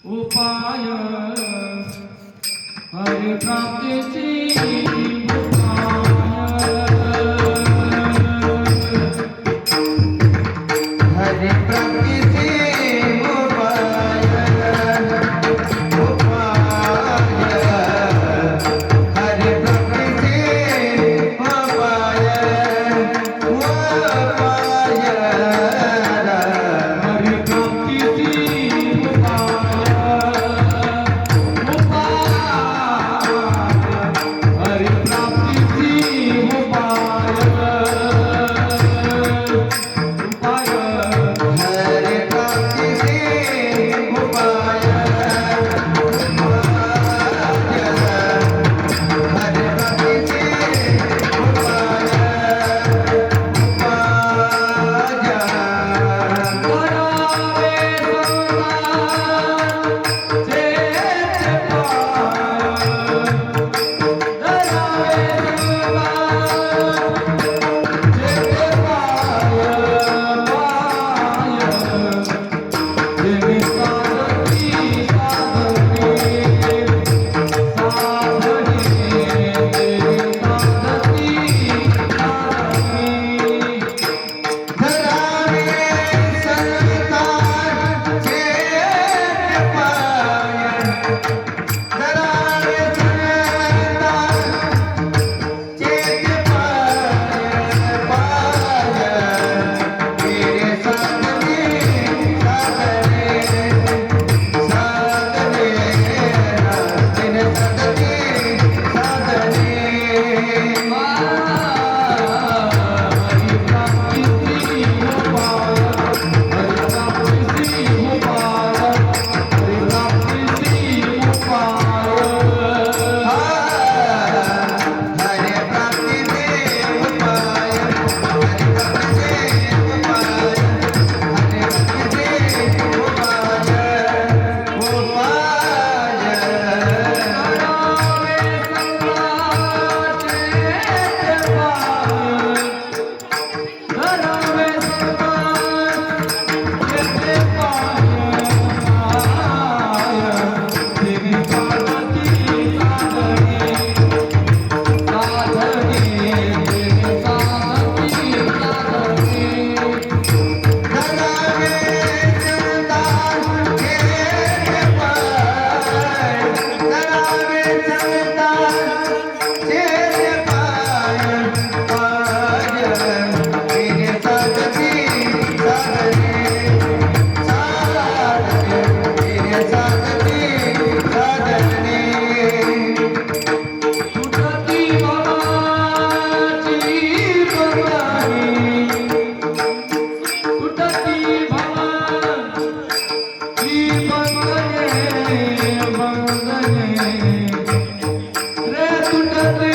उपाय हरि प्राप्ति रे तुटती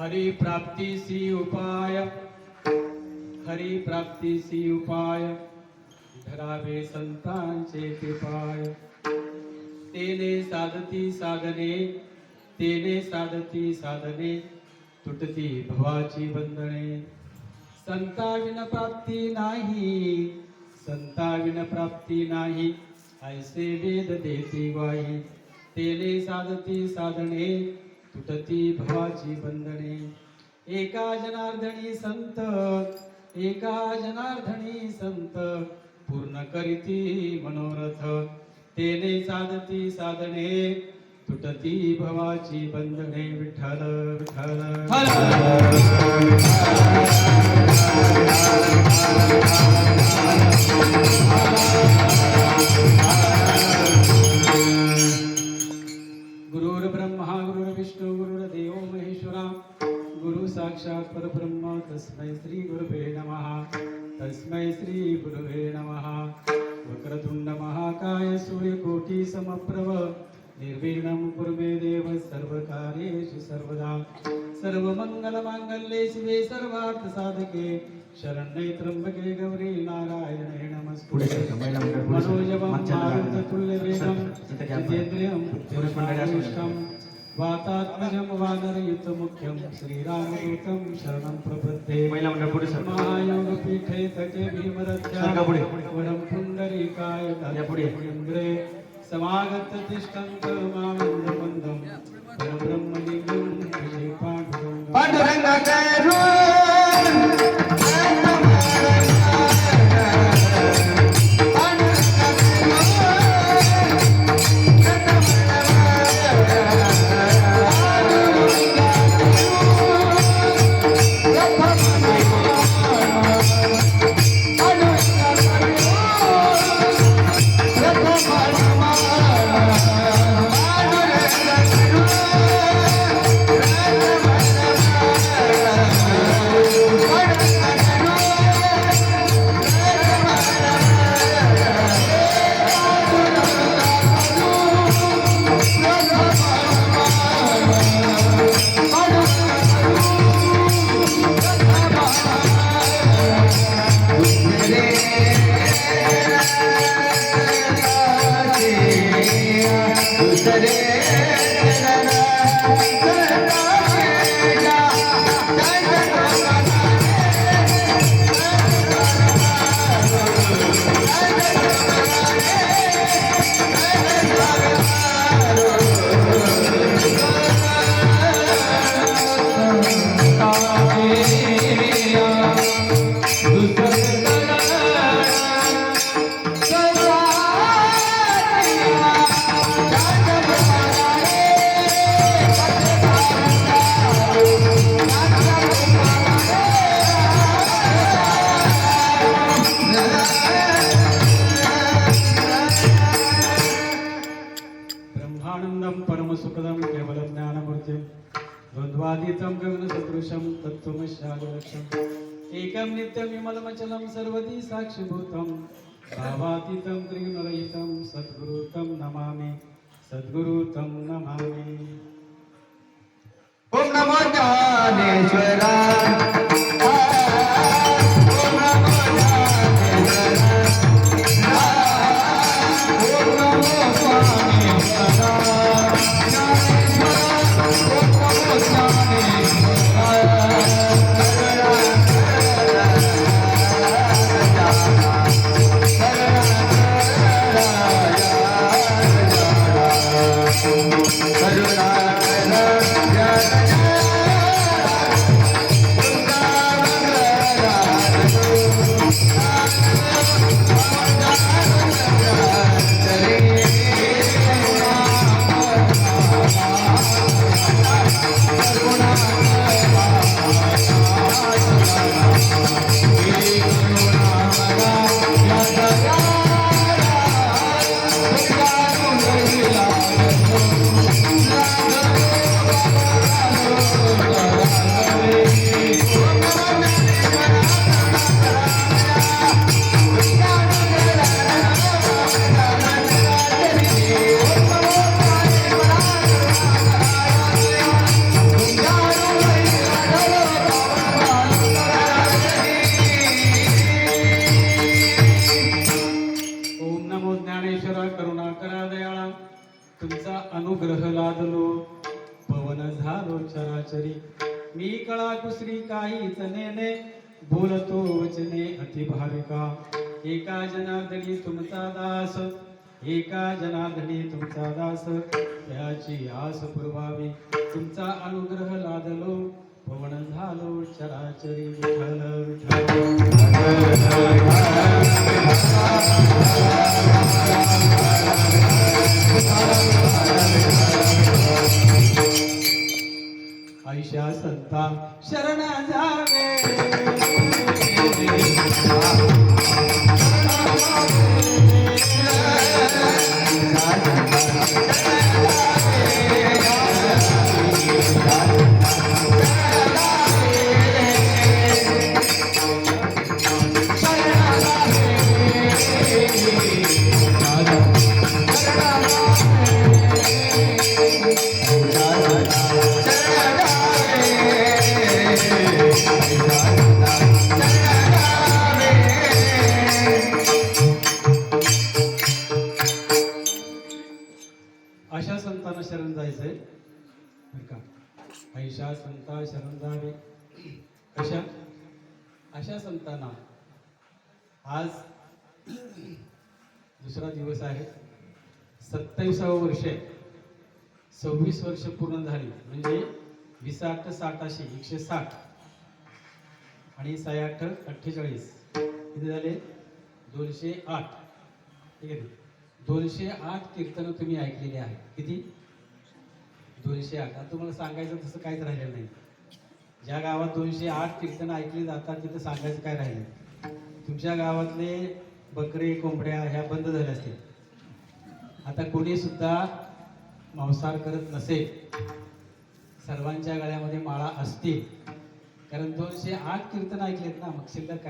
हरि प्राप्तीसी उपाय, हरि प्राप्तीसी उपाय, धरावे संतांचे कृपाय. तेने साधती साधने, तेने साधती साधने, तुटती भवाची बंधने. संताविन प्राप्ती नाही, संताविन प्राप्ती नाही, ऐसे वेद देती ग्वाही. तेने साधती साधने, तुटती भवाची बंधने. एका जनार्दनी संत, एका जनार्दनी संत, पूर्ण करीती मनोरथ. तेने साधती साधने, तुटती भवाची बंधने. विठ्ठल विठ्ठल गुरुर्ब्रह्मा गुरुर्विष्णू गुरुर्देवो महेश्वरा. गुरु साक्षात् परब्रह्म तस्मै श्री गुरुवे नमः. तस्मै श्री गुरुवे नमः. वक्रतुंड महाकाय सूर्यकोटि समप्रभ निर्विघ्नं कुर्मे देव सर्वकार्येषु सर्वदा. सर्वमंगलमांगल्ये शिवे सर्वार्थ साधके शरण्ये त्र्यंबके गौरी नारायणे नमस्ते. मनोजवं मारुततुल्यवेगं जितेन्द्रियं पुरुषोत्तमं वातात्मजं वानरयुतमुख्यं श्रीरामदूतं शरणं प्रपद्ये. महायोगपीठे तटे भीमरथ्या वरं पुण्डरीकाय इन्द्रे समागत तिष्ठन्त मामिन्द्रमन्दं परब्रह्मलिङ्गं श्री पाण्डुरङ्ग. द्वन्द्वातीतं गगनसदृशं तत्त्वमस्यादिलक्ष्यम् एकं नित्यं विमलमचलं सर्वदी साक्षिभूतं भावातीतं त्रिगुणरहितं सद्गुरुतं नमामि, सद्गुरुतं नमामि. ओम नमो ज्ञानेश्वराय. तुमचा अनुग्रह लादलो पवन झालो चराचरी मी कळा कुसरी काहीच नेने बोलतो वचने अति भाविका एका जनार्दनी तुमचा दास एका जनार्दनी तुमचा दास त्याची आस पुरवावी तुमचा अनुग्रह लादलो पवन झालो चराचरी विठ्ठल ऐशा संता शरण जावे अशा संतांना शरण जायचंय बरं का ऐशा संता शरण जावे कशा अशा संतांना आज दुसरा दिवस आहे 27वे वर्ष 26 वर्ष पूर्ण झाली म्हणजे 20 8 60 160 आणि 6 8 48 किती झाले 208 ठीक आहे 208 कीर्तन तुम्ही ऐकलेली आहेत किती 208 आता तुम्हाला सांगायचं तसं काहीच राहिलेलं नाही ज्या गावात 208 कीर्तन ऐकली जातात तिथं सांगायचं काय राहिलं तुमच्या गावातले बकरे कोंबड्या ह्या बंद झाल्या असतील आता कोणी सुद्धा मांसाहार करत नसेल सर्वांच्या गळ्यामध्ये माळा असतील कारण 208 कीर्तन ऐकलेत ना मग शिल्लक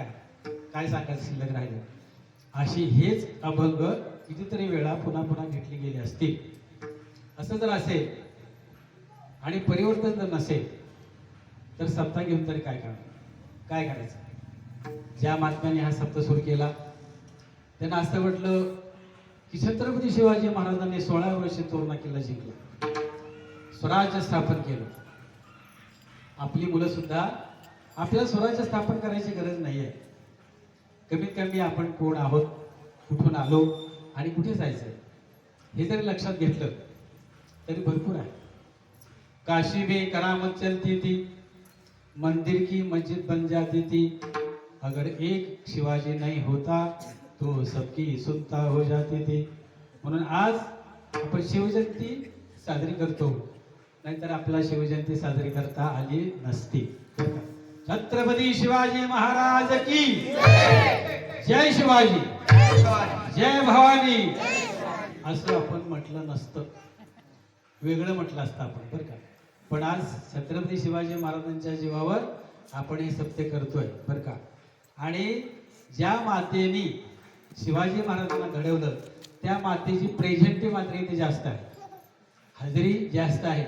काय सांगायचं शिल्लक राहिलं अशी हेच अभंग कितीतरी वेळा पुन्हा पुन्हा घेतली गेली असतील असं जर असेल आणि परिवर्तन जर नसेल तर सप्ताह घेऊन तरी काय करायचं ज्या महात्म्याने हा सप्ताह सुरू केला त्यांना असं वाटलं की छत्रपती शिवाजी महाराजांनी 16 वर्षे तोरणा किल्ला जिंकला स्वराज्य स्थापन केलं आपली मुलं सुद्धा आपल्याला स्वराज्य स्थापन करायची गरज नाहीये कमीत कमी आपण कोण आहोत कुठून आलो आणि कुठे जायचंय हे जरी लक्षात घेतलं तरी भरपूर आहे काशी में करामत चलती थी मंदिर की मस्जिद बन जाती थी अगर एक शिवाजी नहीं होता तो सबकी सुनता हो जाती थी म्हणून आज आपण शिवजयंती साजरी करतो नाहीतर आपला शिवजयंती साजरी करता आली नसती छत्रपती शिवाजी महाराज की जय शिवाजी जय भवानी असं आपण म्हटलं नसतं वेगळं म्हटलं असतं आपण बरं का पण आज छत्रपती शिवाजी महाराजांच्या जीवावर आपण हे सत्य करतोय बरं का आणि ज्या मातेने शिवाजी महाराजांना घडवलं त्या मातेची प्रेझेंटी मात्र इथे जास्त आहे हजेरी जास्त आहे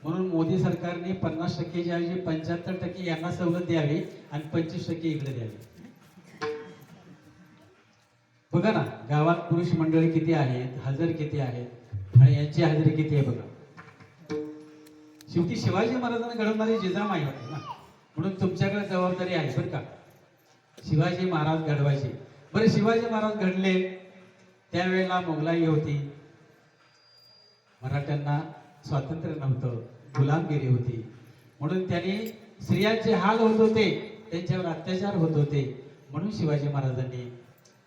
म्हणून मोदी सरकारने 50% च्या ऐवजी 75% यांना सवलत द्यावी आणि 25% इकडे द्यावी बघा ना गावात पुरुष मंडळी किती आहेत हजर किती आहेत आणि यांची हजेरी किती आहे बघा शेवटी शिवाजी महाराजांना घडवणारी जिजामाई होती ना म्हणून तुमच्याकडे जबाबदारी आहे बरं का शिवाजी महाराज घडवायचे बरं शिवाजी महाराज घडले त्यावेळेला मोगलाई होती मराठ्यांना स्वातंत्र्य नव्हतं गुलामगिरी होती म्हणून त्यांनी स्त्रियांचे हाल होत होते त्यांच्यावर अत्याचार होत होते म्हणून शिवाजी महाराजांनी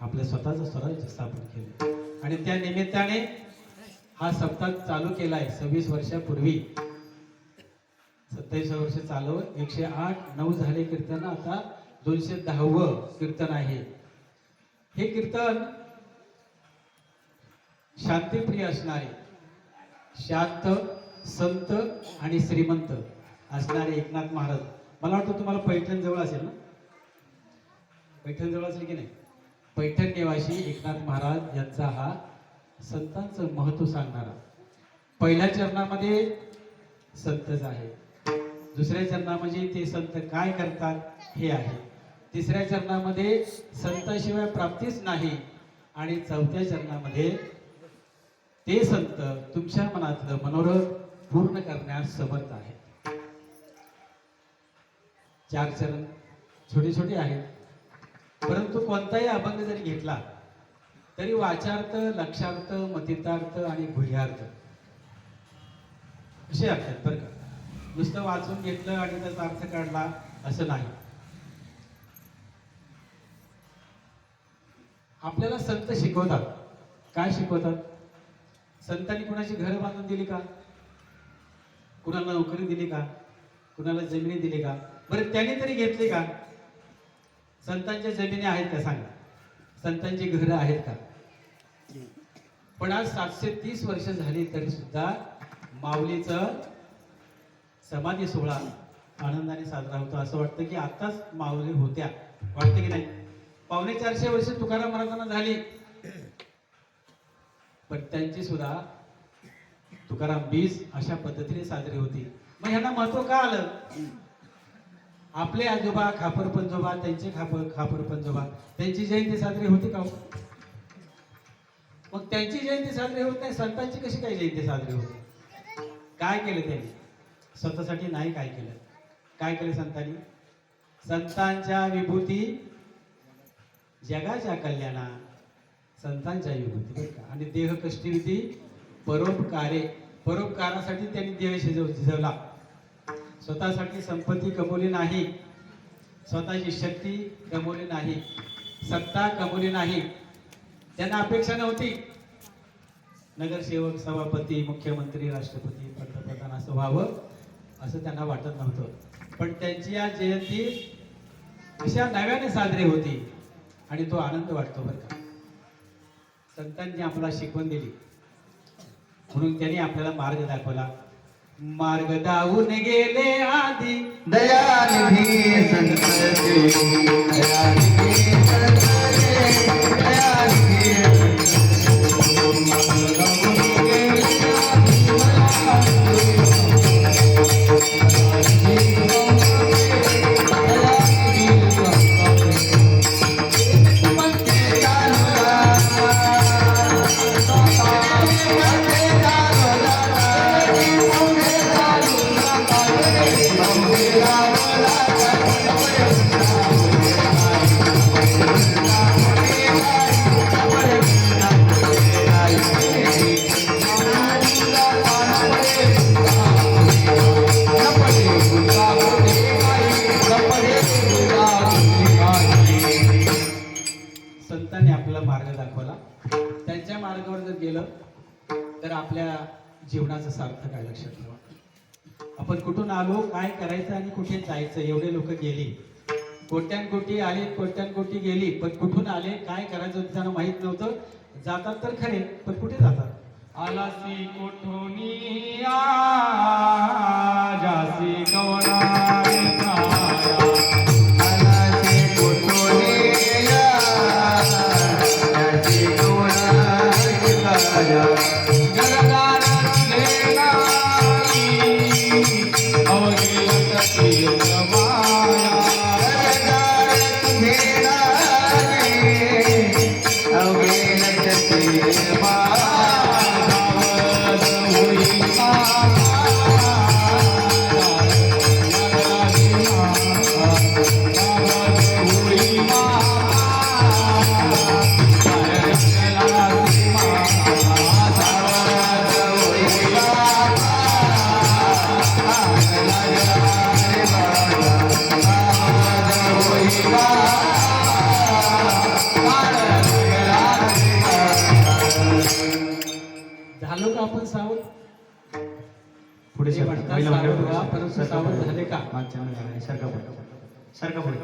आपलं स्वतःचं स्वराज्य स्थापन केलं आणि त्या निमित्ताने हा सप्ताह चालू केलाय 26 वर्षापूर्वी 27 वर्ष चालू 108 9 झाले कीर्तन आता 210व कीर्तन आहे हे कीर्तन शांतिप्रिय असणारे शांत संत आणि श्रीमंत असणारे एकनाथ महाराज मला वाटतं तुम्हाला पैठण जवळ असेल ना पैठण जवळ असेल की नाही पैठण निवासी एकनाथ महाराज यांचा हा संतांचं महत्व सांगणारा पहिल्या चरणामध्ये संतच आहे दुसऱ्या चरणामध्ये ते संत काय करतात हे आहे तिसऱ्या चरणामध्ये संताशिवाय प्राप्तीच नाही आणि चौथ्या चरणामध्ये ते संत तुमच्या मनातलं मनोरथ पूर्ण करण्यास समर्थ आहे. चार चरण छोटे छोटे आहेत, परंतु कोणताही अभंग जरी घेतला तरी वाचार्थ, लक्षार्थ, मतितार्थ आणि गुह्यार्थ असे अर्थ आहेत बरं का. नुसतं वाचून घेतलं आणि त्याचा अर्थ काढला असं नाही. आपल्याला संत शिकवतात. काय शिकवतात? संतांनी कुणाची घरं बांधून दिली का? कुणाला नोकरी दिली का? कुणाला जमिनी दिली का? बरं त्यांनी तरी घेतली का? संतांच्या जमिनी आहेत का सांगा? संतांची घरं आहेत का? पण आज 730 वर्ष झाली तरी सुद्धा माऊलीचं समाधी सोहळा आनंदाने साजरा होतो. असं वाटतं की आताच माऊली होत्या, वाटतं की नाही? 450 वर्ष तुकाराम महाराजांना झाली, पण त्यांची सुद्धा तुकाराम बीज अशा पद्धतीने साजरी होती. मग ह्यांना महत्व का आलं? आपले आजोबा खापर पंजोबा, त्यांचे खापर पंजोबा, त्यांची जयंती साजरी होती का? मग त्यांची जयंती साजरी होत नाही, संतांची कशी काय जयंती साजरी होते? काय केलं त्यांनी? स्वतःसाठी नाही काय केलं. काय केलं संतांनी? संतांच्या विभूती जगाच्या कल्याणा, संतांच्या विभूती बरं का. आणि देह कष्टविधी परोपकारे, परोपकारासाठी त्यांनी देह शिजवला. स्वतःसाठी संपत्ती कमवली नाही, स्वतःची शक्ती कमवली नाही, सत्ता कमवली नाही. त्यांना अपेक्षा नव्हती नगरसेवक, सभापती, मुख्यमंत्री, राष्ट्रपती, पंतप्रधान असं व्हावं असं त्यांना वाटत नव्हतं. पण त्यांची या जयंती अशा नव्याने साजरी होती आणि तो आनंद वाटतो बरं का. संतांनी आपल्याला शिकवण दिली म्हणून त्यांनी आपल्याला मार्ग दाखवला. मार्ग दावून गेले आधी दयानिधी संत दयानिधी संत दयानिधी संतांनी आपल्याला मार्ग दाखवला. त्यांच्या मार्गावर जर गेलं तर आपल्या जीवनाचं सार्थक आहे. लक्षात ठेवा, आपण कुठून आलो, काय करायचं आणि कुठे जायचं. एवढे लोक गेली, कोट्यानकोटी आले, कोट्यानकोटी गेली, पण कुठून आले, काय करायचं त्यांना माहित नव्हतं. जातात तर खरे, पण कुठे जातात? आलासी कोठोनी जासी गवराया झालो का आपण सावध? पुढे ते म्हणतात सावध, परंतु सावध झाले का? सरका पुढे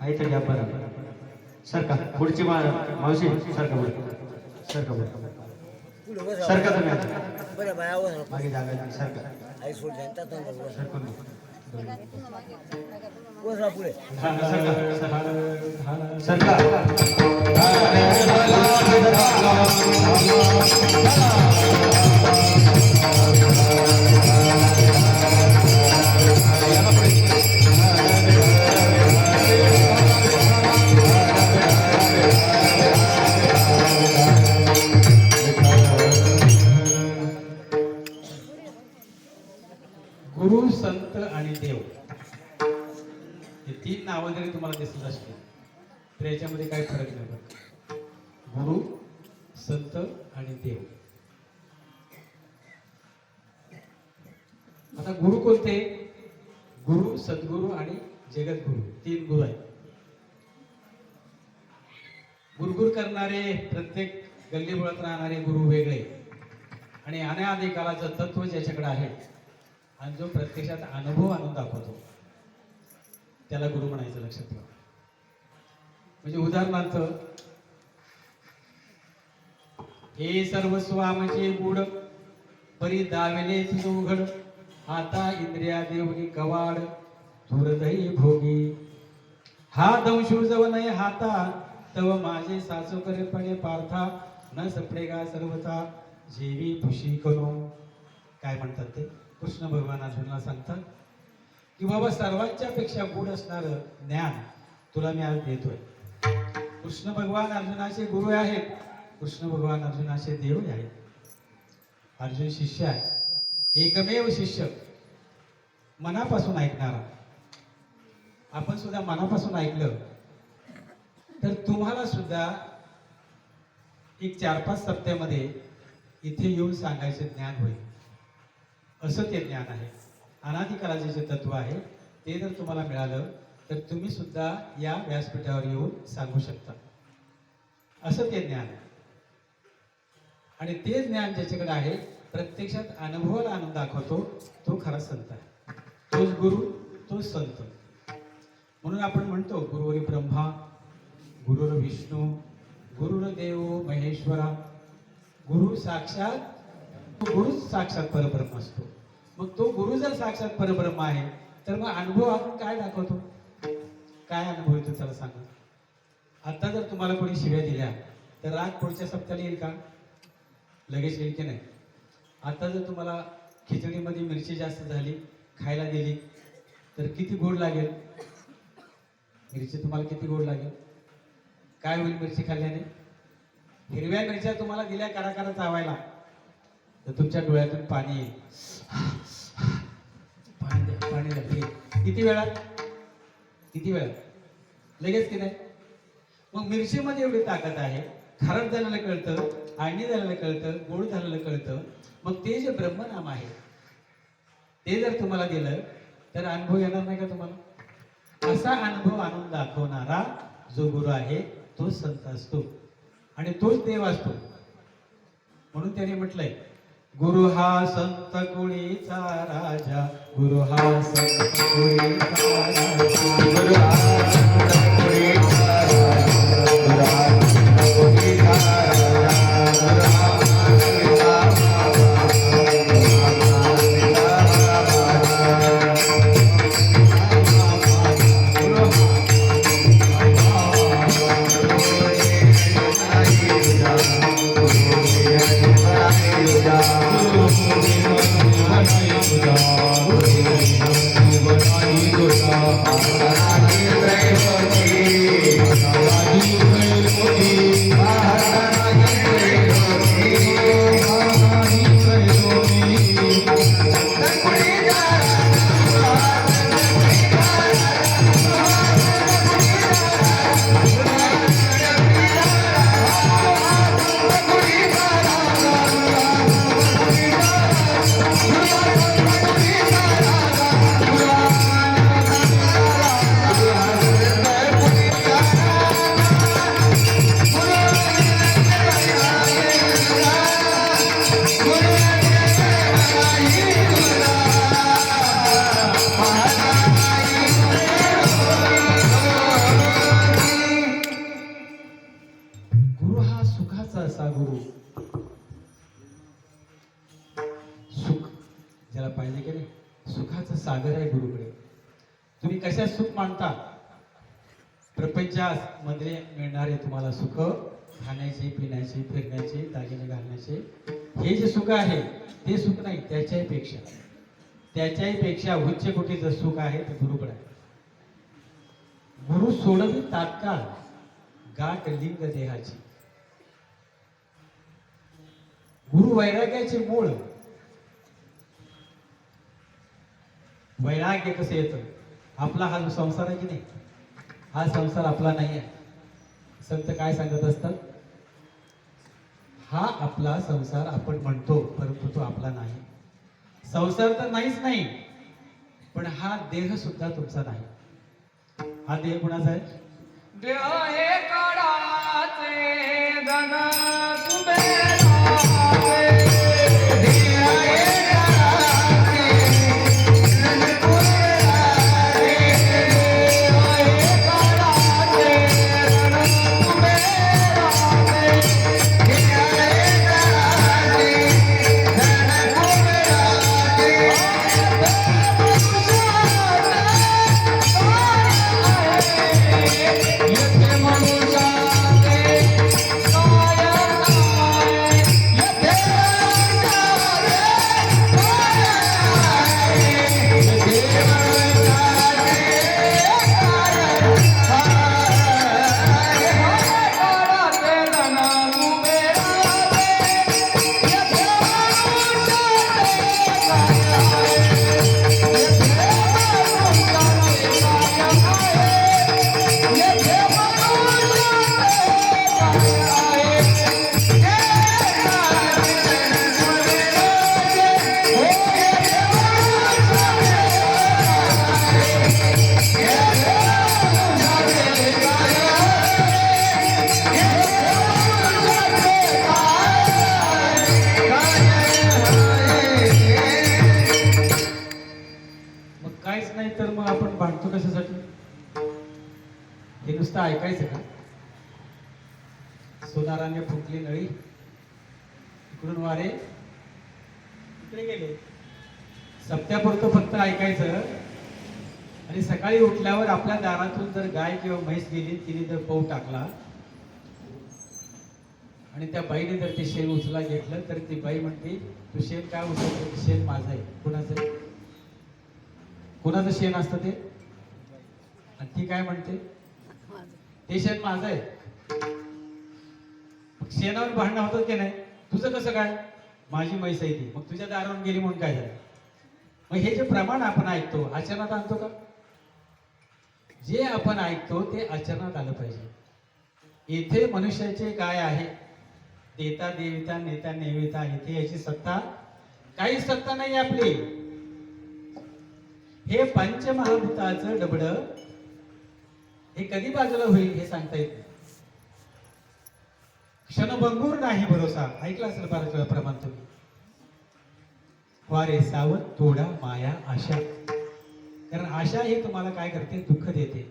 आई तर या बरं सरका पुढची मावशी सरका पुढे सरका पुढे सरका तुम्ही मागे जागा नाही, सरका सरकून पुढे सरका तुम्हाला दिसत असते तर याच्यामध्ये काही फरक नाही बघ. गुरु, संत आणि देव. आता गुरु कोणते? गुरु, सद्गुरु आणि जगद्गुरु, 3 गुरु आहेत. गुरगुर करणारे, प्रत्येक गल्लीबोळात राहणारे गुरु वेगळे आणि अनादी काळाचं तत्व ज्याच्याकडे आहे आणि जो प्रत्यक्षात अनुभव आणून दाखवतो त्याला गुरु म्हणायचं. लक्षात ठेवा. म्हणजे उदाहरणार्थ, हे सर्वस्व आमचे गुड परी दाविले तुझ उघड, आता इंद्रिया देवनी कवाड दुर्दयी भोगी, हा दंशू जव नये हाता तव माझे सासू करे पडे पार्था, न सपडेगा सर्वता जेवी खुशी करू. काय म्हणतात ते? कृष्ण भगवान अर्जुनाला सांगतात की बाबा सर्वांच्या पेक्षा गुढ असणारं ज्ञान तुला मी आज देतोय. कृष्ण भगवान अर्जुनाचे गुरु आहेत, कृष्ण भगवान अर्जुनाचे देव आहेत. अर्जुन शिष्य आहे, एकमेव शिष्य, मनापासून ऐकणारा. आपण सुद्धा मनापासून ऐकलं तर तुम्हाला सुद्धा एक 4-5 सप्त्यामध्ये इथे येऊन सांगायचे ज्ञान होईल. असं ते ज्ञान आहे. अनादिकालाचे जे तत्व आहे ते जर तुम्हाला मिळालं तर तुम्ही सुद्धा या व्यासपीठावर येऊन सांगू शकता. असं ते ज्ञान आहे. आणि ते ज्ञान ज्याच्याकडे आहे, प्रत्यक्षात अनुभवाला आणून दाखवतो, तो खरा संत आहे. तोच गुरु, तोच संत. म्हणून आपण म्हणतो गुरुर् ब्रह्मा गुरुर् विष्णू गुरुर्देव महेश्वरा. गुरु साक्षात परब्रह्म असतो. मग तो गुरु जर साक्षात परब्रह्म आहे तर मग अनुभव आपण काय दाखवतो? काय अनुभव येतो त्याला सांगा. आता जर तुम्हाला कोणी शिव्या दिल्या तर राग पुढच्या सप्त्याला येईल का? लगेच येईल की नाही? आता जर तुम्हाला खिचडीमध्ये मिरची जास्त झाली, खायला दिली तर किती गोड लागेल? मिरची तुम्हाला किती गोड लागेल? काय होईल मिरची खाल्ल्याने? हिरव्या मिरच्या तुम्हाला दिल्या करा चावायला तर तुमच्या डोळ्यातून पाणी येईल. पाणी द्या. किती वेळात? लगेच की नाही? मग मिरचीमध्ये एवढी ताकद आहे. खारट झालेलं कळतं, आळणी झालेलं कळतं, गोड झालेलं कळतं. मग ते जे ब्रह्मनाम आहे ते जर तुम्हाला दिलं तर अनुभव येणार नाही का तुम्हाला? असा अनुभव आणून दाखवणारा जो गुरु आहे तोच संत असतो आणि तोच देव असतो. म्हणून त्याने म्हटलंय, गुरु हा संत कुळीचा राजा, गुरु हा संत कुळीचा राजा, गुरु हा संत कुळीचा राजा, गुरु हा संत कुळीचा राजा, गुरु हा सागर आहे गुरुकडे. तुम्ही कशात सुख मानता? प्रपंचामध्ये मिळणारे तुम्हाला सुख, खाण्याचे, पिण्याचे, फिरण्याचे, दागिने घालण्याचे, हे जे सुख आहे ते सुख नाही, त्याच्याही पेक्षा उच्च कोटीचं सुख आहे ते गुरुकडे आहे. गुरु सोडवी तात्काळ गाठ लिंग देहाची. गुरु वैराग्याचे मूळ. वैराग्य कसं येतं? आपला हा जो संसार आहे की नाही, हा संसार आपला नाही आहे. संत काय सांगत असतात, हा आपला संसार आपण म्हणतो, परंतु तो आपला नाही. संसार तर नाहीच नाही, पण हा देह सुद्धा तुमचा नाही. हा देह कुणाचा आहे? देह हे काळाचे धन कुबेराचे. देह हे काळाचे धन कुबेराचे. देह हे काळाचे धन कुबेराचे. देह हे काळाचे धन कुबेराचे. येथे मनुष्याचे काय आहे. येथे मनुष्याचे काय आहे. येथे मनुष्याचे काय आहे. काळाचे धन कुबेराचे. येथे मनुष्याचे काय आहे. येथे मनुष्याचे काय आहे. मग काहीच नाही तर मग आपण भांडतो कशासाठी? हे नुसतं ऐकायचं का? सोनाराने फुटली नळी, इकडून वारे इकडे गेले. सप्त्यापुरतं फक्त ऐकायचं आणि सकाळी उठल्यावर आपल्या दारातून जर गाय किंवा म्हैस गेली, तिने जर पाऊ टाकला आणि त्या बाईने जर ते शेण उचला घेतलं, तर ती बाई म्हणते, तू शेण काय उचलतो? शेण माझं आहे. कुणाचं आहे? कुणाचं शेण असतं ते? आणि ती काय म्हणते, ते शेण माझं आहे. मग शेणावर भांडणं होतं की नाही? तुझं कसं काय? माझी म्हैस आहे ती, मग तुझ्या दारावरून गेली म्हणून काय झालं? मग हे जे प्रमाण आपण ऐकतो, आचरणात आणतो का? जे आपण ऐकतो ते आचरणात आलं पाहिजे. येथे मनुष्याचे काय आहे? देता देविता नेता नेविता. इथे याची सत्ता, काही सत्ता नाही आपली. हे पंचमहाभूताचं डबड हे कधी बाजूला होईल हे सांगता येत नाही. क्षणभंगूर नाही भरोसा. ऐकला असेल बऱ्याच वेळा प्रमाण तुम्ही. वारे सावध तोडा माया आशा. कारण आशा ही तुम्हाला काय करते? दुःख देते.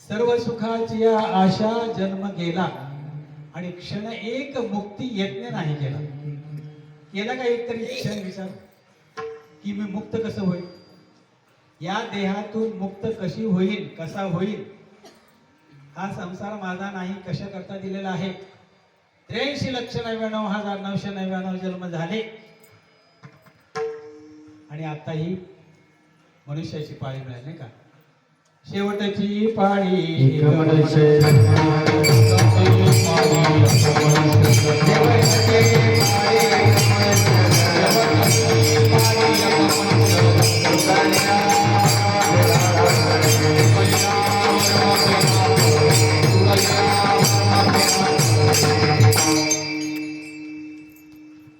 सर्व सुखाची आशा जन्म गेला आणि क्षण एक मुक्ती यज्ञ नाही केला. केला का एक तरी क्षण विचार की मी मुक्त कसं होईल? या देहातून मुक्त कशी होईल, कसा होईल? हा संसार माझा नाही, कशा करता दिलेला आहे? 83,99,999 जन्म झाले आणि आता ही मनुष्याची पाळी मिळाली नाही का? शेवटची पाळी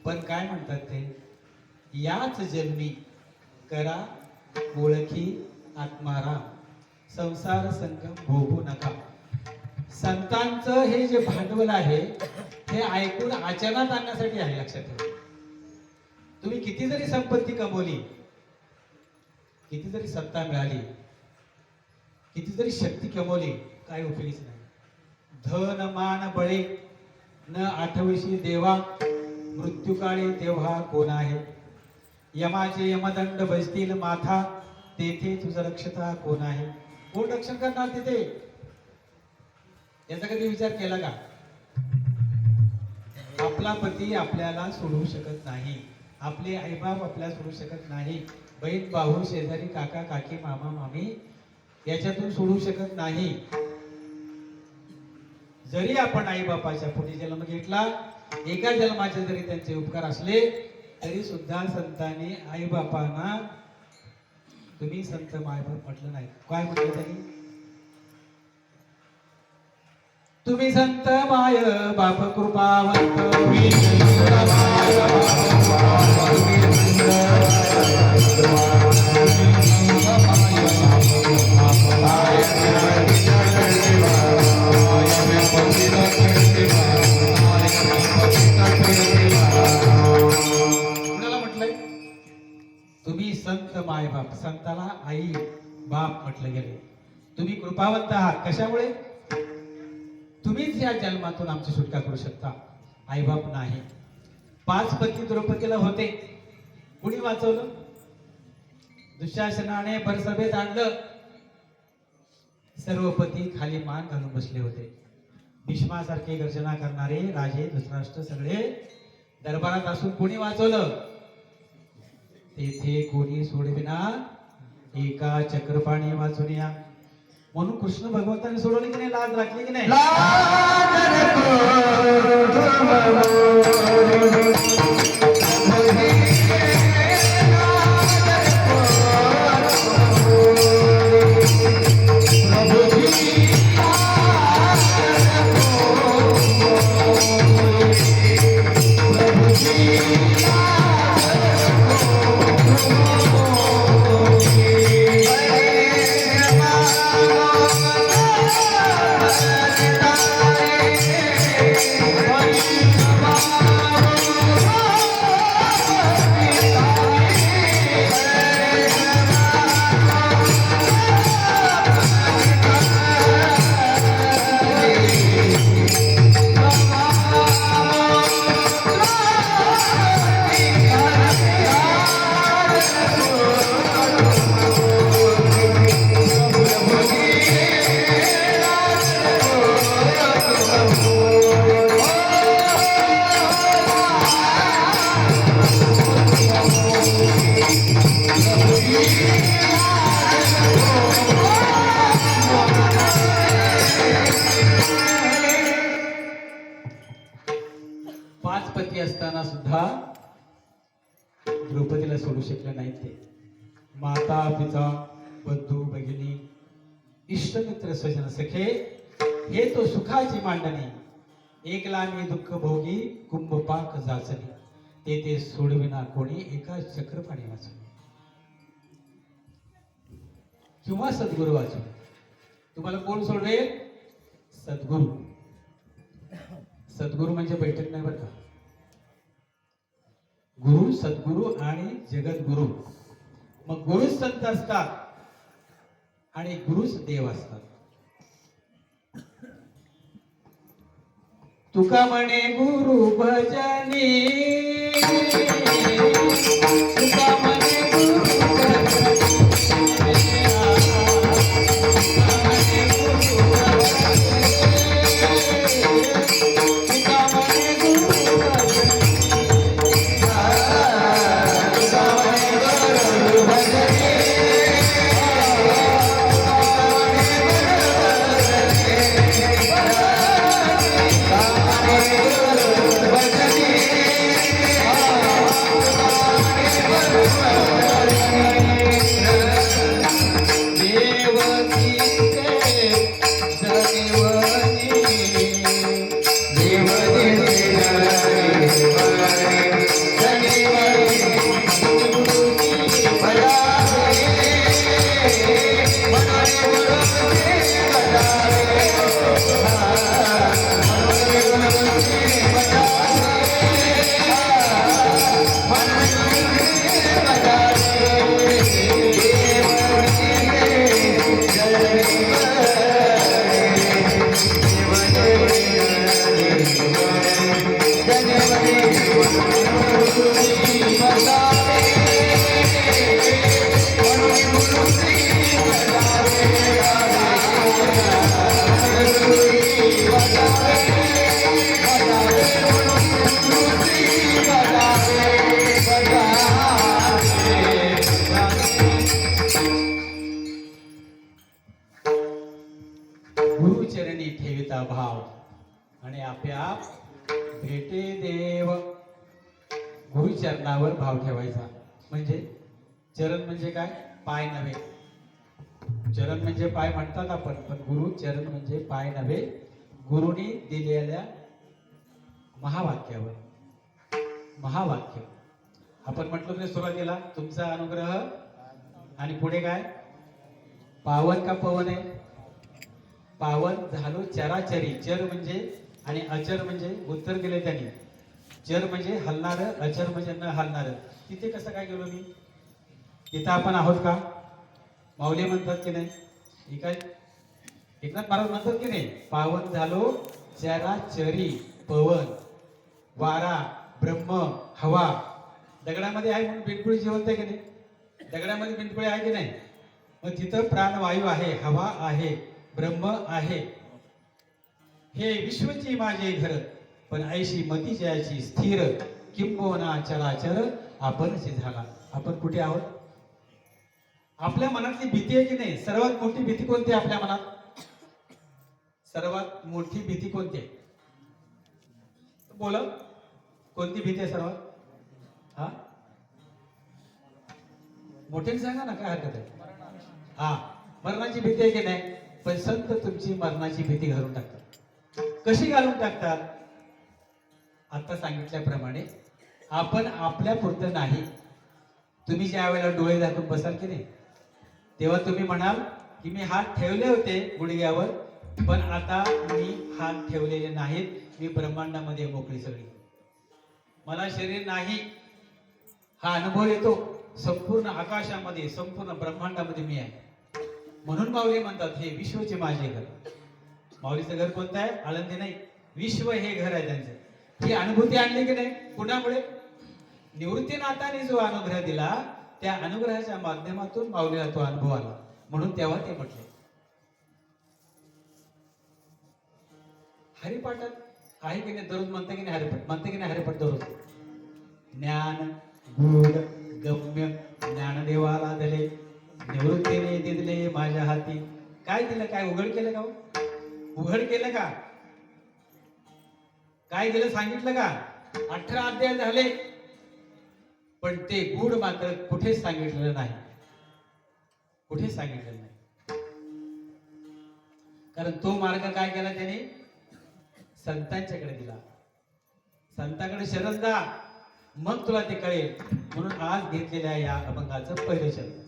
पण काय म्हणतात ते? याच जन्मी करा ओळखी आत्माराम, संसार संगम भोगू नका. संतांचं हे जे भांडवल आहे हे ऐकून आचरणात आणण्यासाठी आहे. लक्षात ठेवा. तुम्ही किती जरी संपत्ती कमवली, किती जरी सत्ता मिळाली, किती जरी शक्ती कमवली, काय उपयोगीच नाही. धन मान बळे न आठवशी देवा, मृत्यूकाळी तेव्हा कोण आहे? यमाचे यमदंड बसतील माथा, तेथे तुझं रक्षता कोण आहे? कोण रक्षण करणार तिथे? याचा कधी विचार केला का? आपला पती आपल्याला सोडवू शकत नाही, आपले आईबाप आपल्याला सोडू शकत नाही, बहीण भाऊ शेजारी काका काकी मामा मामी याच्यातून सोडू शकत नाही. जरी आपण आई बापाच्या पोटी जन्म घेतला, एका जन्माचे जरी त्यांचे उपकार असले, तरी सुद्धा संतांनी आई बापांना तुम्ही संत मायबाप म्हटलं नाही. काय म्हटलं त्यांनी? तुम्ही संत माय बाप कृपावंत, तुम्ही संत माय बाप कुणाला म्हटलंय? तुम्ही संत माय बाप. संताला आई बाप म्हटलं गेले. तुम्ही कृपावंत आहात. कशामुळे? तुम्हीच या जन्मातून आमची सुटका करू शकता, आईबाप नाही. 5 पती द्रौपदीला होते, कुणी वाचवलं? दुःशासनाने भरसभेत आणलं. सर्व पती खाली मान घालून बसले होते. भीष्मासारखे गर्जना करणारे राजे धृतराष्ट्र सगळे दरबारात असून कोणी वाचवलं? तेथे कोणी सोडविना एका चक्रपाणी वाचून या. म्हणून कृष्ण भगवंताने सोडवले की नाही? लाज राखली की नाही? असताना सुद्धा द्रौपदीला सोडू शकले नाहीत ते. माता पिता बंधू भगिनी इष्टमित्र स्वजन सखे हे तो सुखाची मांडणी. एकला मी दुःख भोगी कुंभपाक जाचणी, ते सोडविना कोणी एका चक्रपाणी वाचून किंवा सद्गुरू वाचून. तुम्हाला कोण सोडवेल? सद्गुरू. सद्गुरू म्हणजे बैठक नाही बरं का. गुरु, सद्गुरू आणि जगद्गुरु. मग गुरुच संत असतात आणि गुरुच देव असतात. तुका म्हणे गुरु भजनी, तुका म्हणे गुरु भजनी. गुरुचरणी ठेविता भाव आणि आपोआप भेटे देव. गुरुचरणावर भाव ठेवायचा. म्हणजे चरण म्हणजे काय? पाय नव्हे. चरण म्हणजे पाय म्हणतात आपण, पण गुरु चरण म्हणजे पाय नव्हे. गुरुनी दिलेल्या महावाक्यावर, महावाक्य आपण म्हटलं म्हणजे सुरुवातीला तुमचा अनुग्रह, आणि पुढे काय, पावन का पवन आहे, पावन झालो चराचरी. चर म्हणजे आणि अचर म्हणजे उत्तर दिले त्यांनी. चर म्हणजे हलणार, अचर म्हणजे न हलणार. तिथे कसं काय गेलो मी, तिथं आपण आहोत का. माऊली म्हणतात की नाही, एकनाथ महाराज म्हणतात की नाही, पावन झालो चराचरी. पवन, वारा, ब्रह्म, हवा. दगडामध्ये आहे म्हणून बिनकुळी जिवंत आहे की नाही, दगडामध्ये बिनकुळी आहे की नाही. मग तिथं प्राणवायू आहे, हवा आहे, ब्रह्म आहे. हे विश्वची माझे घर, पण ऐशी मती जयाची स्थिर. किंबहुना चराचर आपणच झाला. आपण कुठे आहोत. आपल्या मनातली भीती आहे की नाही, सर्वात मोठी भीती कोणती आहे आपल्या मनात, सर्वात मोठी भीती कोणती आहे, बोला. कोणती भीती आहे सर्वात, हा मोठ्याने सांगा ना, काय हरकत आहे. हा, मरणाची भीती आहे की नाही. पण संत तुमची मरणाची भीती घालून टाकतात. कशी घालून टाकतात, आता सांगितल्याप्रमाणे. आपण आपल्या पुरतं नाही. तुम्ही ज्या वेळेला डोळे दाखवून बसाल की नाही, तेव्हा तुम्ही म्हणाल की मी हात ठेवले होते गुडघ्यावर, पण आता मी हात ठेवलेले नाहीत. मी ब्रह्मांडामध्ये मोकळी सगळी, मला शरीर नाही. हा अनुभव येतो. संपूर्ण आकाशामध्ये, संपूर्ण ब्रह्मांडामध्ये मी आहे. म्हणून माऊली म्हणतात हे विश्वचे माझे घर. माऊलीचं घर कोणतं आहे, आळंदी नाही, विश्व हे घर आहे त्यांचं. ही अनुभूती आणली की नाही, कुणामुळे, निवृत्तीनाथाने जो अनुग्रह दिला, त्या अनुग्रहाच्या माध्यमातून माऊलीला तो अनुभव आला. म्हणून तेव्हा ते म्हटले. हरिपाठात आहे की नाही, दररोज म्हणते की नाही हरिपाठ, म्हणते की नाही हरिपाठ दररोज. ज्ञान गुड गम्य ज्ञानदेवाला दिले, निवृत्तीने दिले माझ्या हाती. काय दिलं, काय उघड केलं का, उघड केलं का, काय दिलं सांगितलं का. 18 अध्याय झाले, पण ते गुड मात्र कुठेच सांगितलेलं नाही, कुठेच सांगितलेलं नाही. कारण तो मार्ग काय केला त्याने, संतांच्याकडे दिला. संतांकडे शरण जा, मग तुला ते कळेल. म्हणून आज घेतलेल्या या अभंगाचं पहिलं शरण.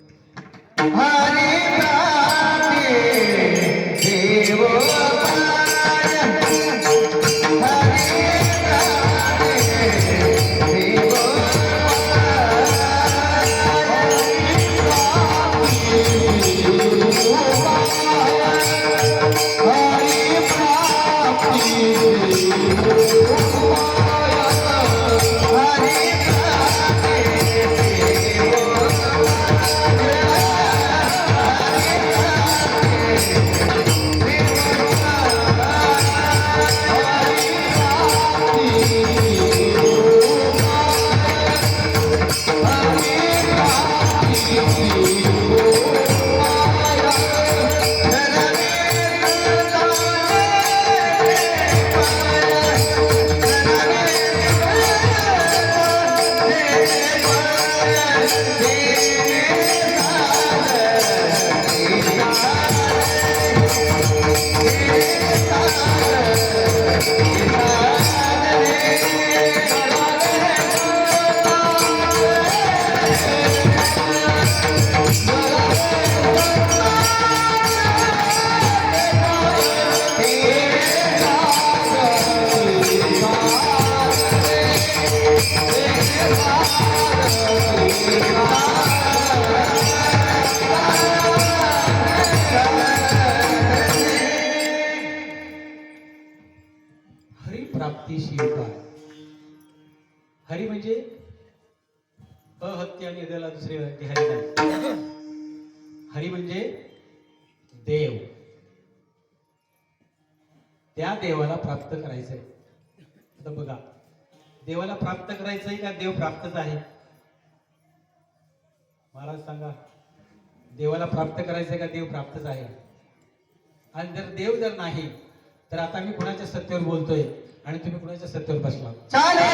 प्राप्तीशी उपाय. हरी म्हणजे अहत्य आणि हृदयाला दुसरे हरी नाही. हरी म्हणजे देव. त्या देवाला प्राप्त करायचंय. आता बघा, देवाला प्राप्त करायचंय का देव प्राप्तच आहे. महाराज सांगा, देवाला प्राप्त करायचंय का देव प्राप्तच आहे. आणि जर देव जर नाही तर आता मी कुणाच्या सत्तेवर बोलतोय आणि तुम्ही कुणाच्या सत्तेवर बसला. चाले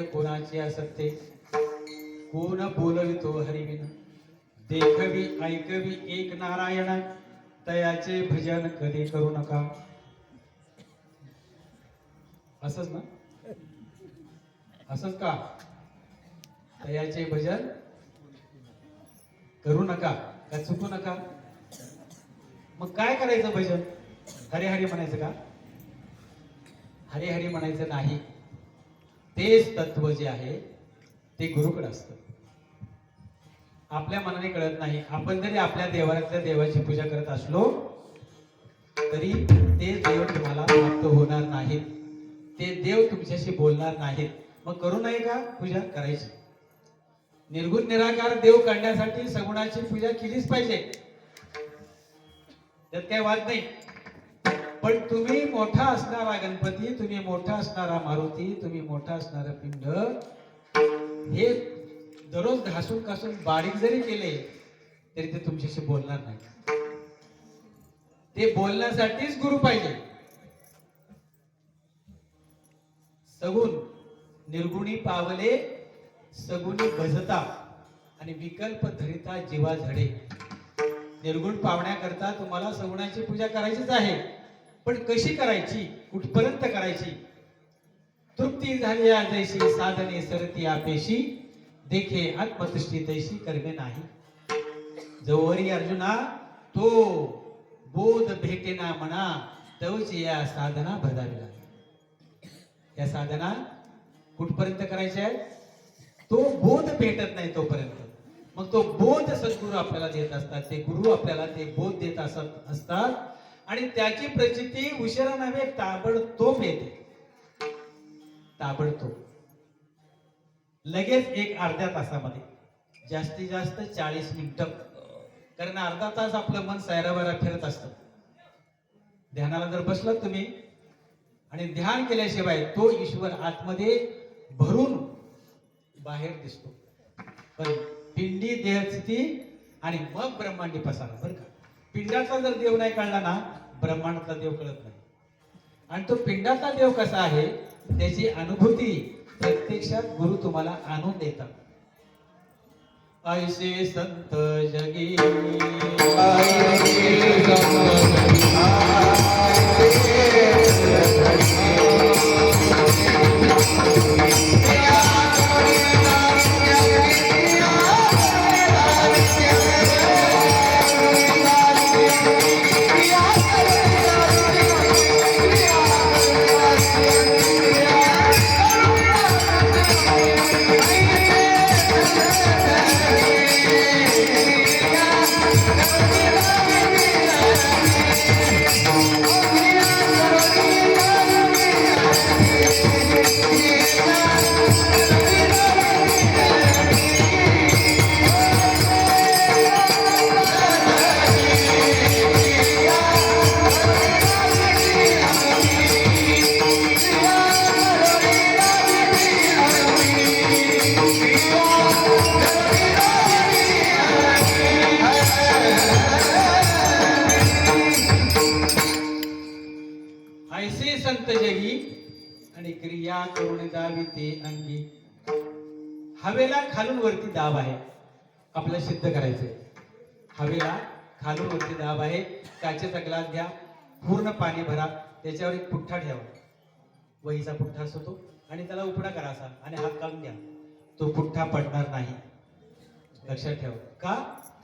कोणाचे असत्ते कोण बोलवितो हरिविन देखवी ऐकवी एक नारायण तयाचे भजन कधी करू नका. असंच ना, असंच का? तयाचे भजन करू नका का चुकू नका. मग काय करायचं भजन? हरे हरे म्हणायचं का? हरे हरे म्हणायचं नाही. तेच तत्व जे आहे ते गुरुकडे असतं. आपल्या मनाने कळत नाही. आपण जरी आपल्या देवाऱ्यातल्या देवाची पूजा करत असलो तरी ते देव तुम्हाला प्राप्त होणार नाहीत. ते देव तुमच्याशी बोलणार नाहीत. मग करू नये का पूजा? करायची. निर्गुण निराकार देव काढण्यासाठी सगुणाची पूजा केलीच पाहिजे, त्यात काही वाद नाही. पण तुम्ही मोठा असणारा गणपती, तुम्ही मोठा असणारा मारुती, तुम्ही मोठा असणारा पिंड हे दररोज घासून घासून बारीक जरी केले तरी ते तुमच्याशी बोलणार नाही. ते बोलण्यासाठीच गुरु पाहिजे. सगुण निर्गुणी पावले सगुणी भजता आणि विकल्प धरिता जीवा झडे. निर्गुण पावण्याकरता तुम्हाला सगुणाची पूजा करायचीच आहे, पण कशी करायची, कुठपर्यंत करायची? तृप्ती झाली जैशी साधने सरती आपेशी देखे आत्मतुष्टी तैशी कर्मे नाही. जवरी अर्जुना तो बोध भेटेना म्हणा तवची या साधना भरावी लागेल. या साधना कुठपर्यंत करायच्या आहेत? तो बोध भेटत नाही तोपर्यंत. मग तो बोध सद्गुरू आपल्याला देत असतात. ते गुरु आपल्याला ते बोध देत असतात आणि त्याची प्रचिती उशिरा नव्हे ताबडतोब येते. ताबडतोब लगेच एक अर्ध्या तासामध्ये, जास्तीत जास्त 40 मिनिटं. कारण अर्धा तास आपलं मन सैरावैरा फिरत असतं. ध्यानाला जर बसलात तुम्ही आणि ध्यान केल्याशिवाय तो ईश्वर आतमध्ये भरून बाहेर दिसतो. पण पिंडी देहस्थिती आणि मग ब्रह्मांडी पसारा. बरं का, पिंडाचा जर देव नाही कळला ना ब्रह्मांडातला देव कळत नाही. आणि तो पिंडाचा देव कसा आहे त्याची अनुभूती प्रत्यक्षात गुरु तुम्हाला आणून देतात. ऐसे संत जगी ऐसे संत जगी आणि क्रिया करून दावी ते अंगी. हवेला खालून वरती दाब आहे, आपल्याला सिद्ध करायचंय. हवेला खालून वरती दाब आहे. काचेचा ग्लास घ्या, पूर्ण पाणी भरा, त्याच्यावर एक पुठ्ठा ठेवा, वहीचा पुठ्ठा असतो तो, आणि त्याला उपडा करा असा आणि हात काढून घ्या. तो पुठ्ठा पडणार नाही, लक्षात ठेवा. का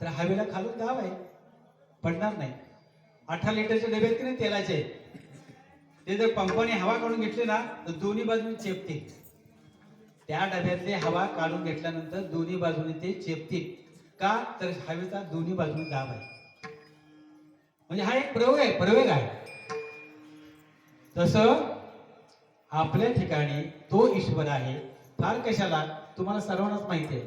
तर हवेला खालून दाब आहे, पडणार नाही. 18 लिटरचे डबे आहेत की नाही तेलाचे, ते जर पंपाने हवा काढून घेतली ना तर दोन्ही बाजूने चेपतील. त्या डब्यातले हवा काढून घेतल्यानंतर दोन्ही बाजूने ते चेपतील. का तर हवेचा दोन्ही बाजूने दाब आहे. म्हणजे हा एक प्रयोग आहे. तसं आपल्या ठिकाणी तो ईश्वर आहे. फार कशाला, तुम्हाला सर्वांनाच माहिती आहे.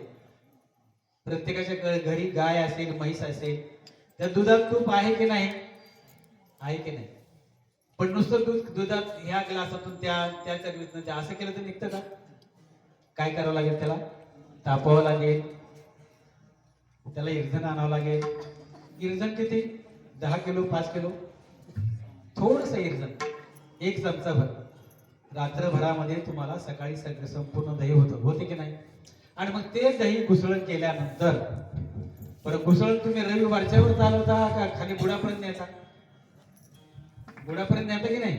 प्रत्येकाच्या घरी गाय असेल, म्हैस असेल, त्या दुधात तूप आहे की नाही? आहे की नाही? पण नुसतं दुधात ह्या ग्लासातून त्या चरबीतून त्या असं केलं तर निघतं का? काय करावं लागेल? त्याला तापवावं लागेल, त्याला इरझण आणावं लागेल. इरझण किती? 10 किलो, 5 किलो? थोडस इरझण, 1 चमचा भर. रात्रभरामध्ये तुम्हाला सकाळी सगळं संपूर्ण दही होते की नाही. आणि मग ते दही घुसळण केल्यानंतर बरं घुसळण तुम्ही रविवारच्यावर चालवता का खाली बुडापर्यंत न्यायचा? बुडापर्यंत न्यायचं की नाही.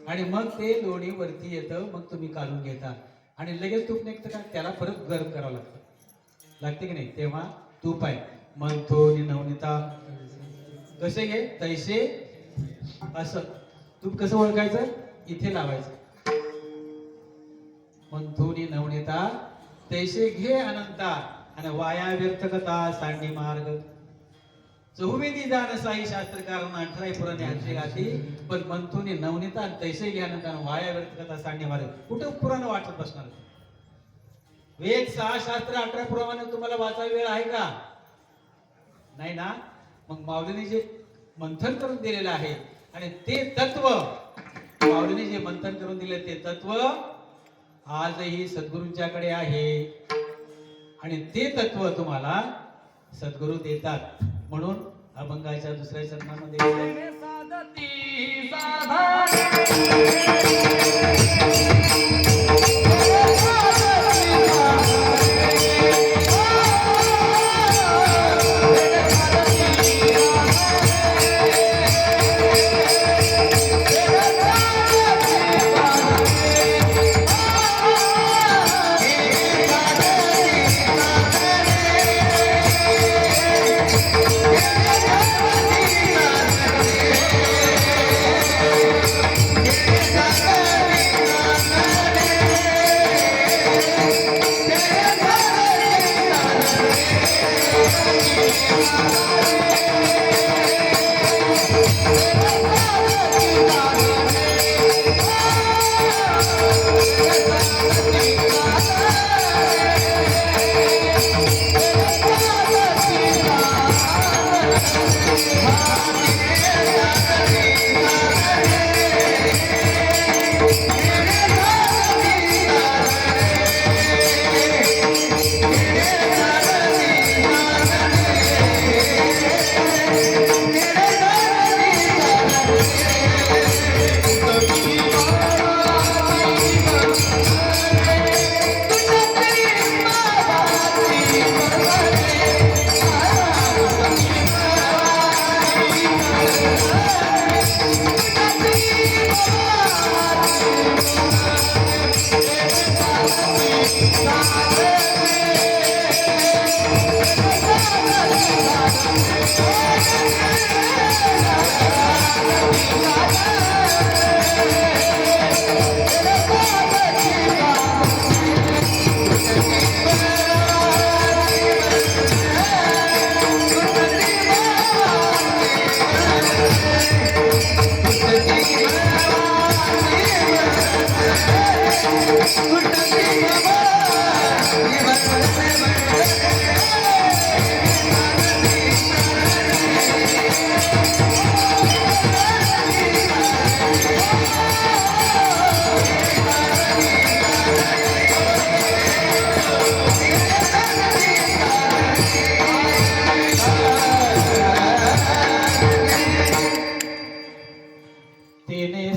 आणि मग ते लोणी वरती येतं, मग तुम्ही काढून घेता आणि लगेच तूप निघतं का? त्याला परत गरम करावं लागते की नाही. तेव्हा तूप आहे म्हणतो नवनीता कसे घे तैसे, असं तूप कसं ओळखायचं? इथे लावायचं. मंथुनी नवनीता तैसे घे अनंता आणि वाया व्यर्थ कथा सांडी मार्ग. चहुवेदी जाण साई शास्त्रकार अठराई पुराणे हातची गाठी, पण मंथुनी नवनीता आणि तैसे घे अनंता आणि वाया व्यर्थ कथा सांडी मार्ग. कुठं पुराण वाटत बसणार? वेद 6 शास्त्र 18 पुराणे तुम्हाला वाचायला वेळ आहे का? नाही ना. मग माऊलीने जे मंथन करून दिलेलं आहे आणि ते तत्व माऊलीने जे मंथन करून दिले ते तत्व आजही सद्गुरूंच्याकडे आहे आणि ते तत्व तुम्हाला सद्गुरू देतात. म्हणून अभंगाच्या दुसऱ्या चरणामध्ये साधती साधा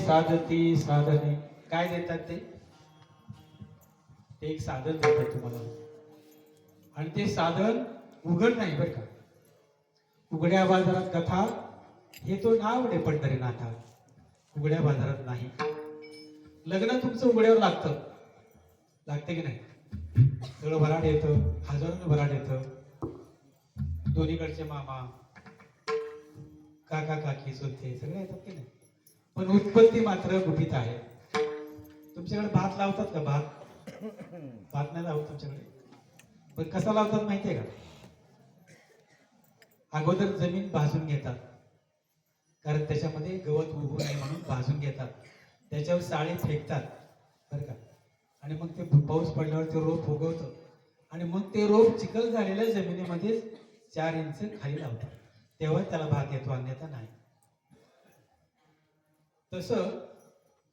साधती साधने. काय देतात ते? एक साधन देतात तुम्हाला आणि ते साधन उघड नाही बरं का. उघड्या बाजारात कथा हे तो नाव डे पंढरीनाथा. उघड्या बाजारात नाही. लग्न तुमचं उघड्यावर लागते की नाही. सगळं भराट येतं, हजारोनं भराट येतं. दोन्हीकडचे मामा काका काकी चुलते सगळे येतात की नाही. पण उत्पत्ती मात्र गुपित आहे. तुमच्याकडे भात लावतात का? भात नाही लावत तुमच्याकडे. पण कसा लावतात माहितीये का? अगोदर जमीन भाजून घेतात, कारण त्याच्यामध्ये गवत उगवू नये म्हणून भाजून घेतात. त्याच्यावर साळी फेकतात बरं का. आणि मग ते पाऊस पडल्यावर ते रोप उगवतं आणि मग ते रोप चिखल झालेल्या जमिनीमध्ये 4 इंच खाली लावतात, तेव्हा त्याला भात येतो, अन्यथा नाही. तसं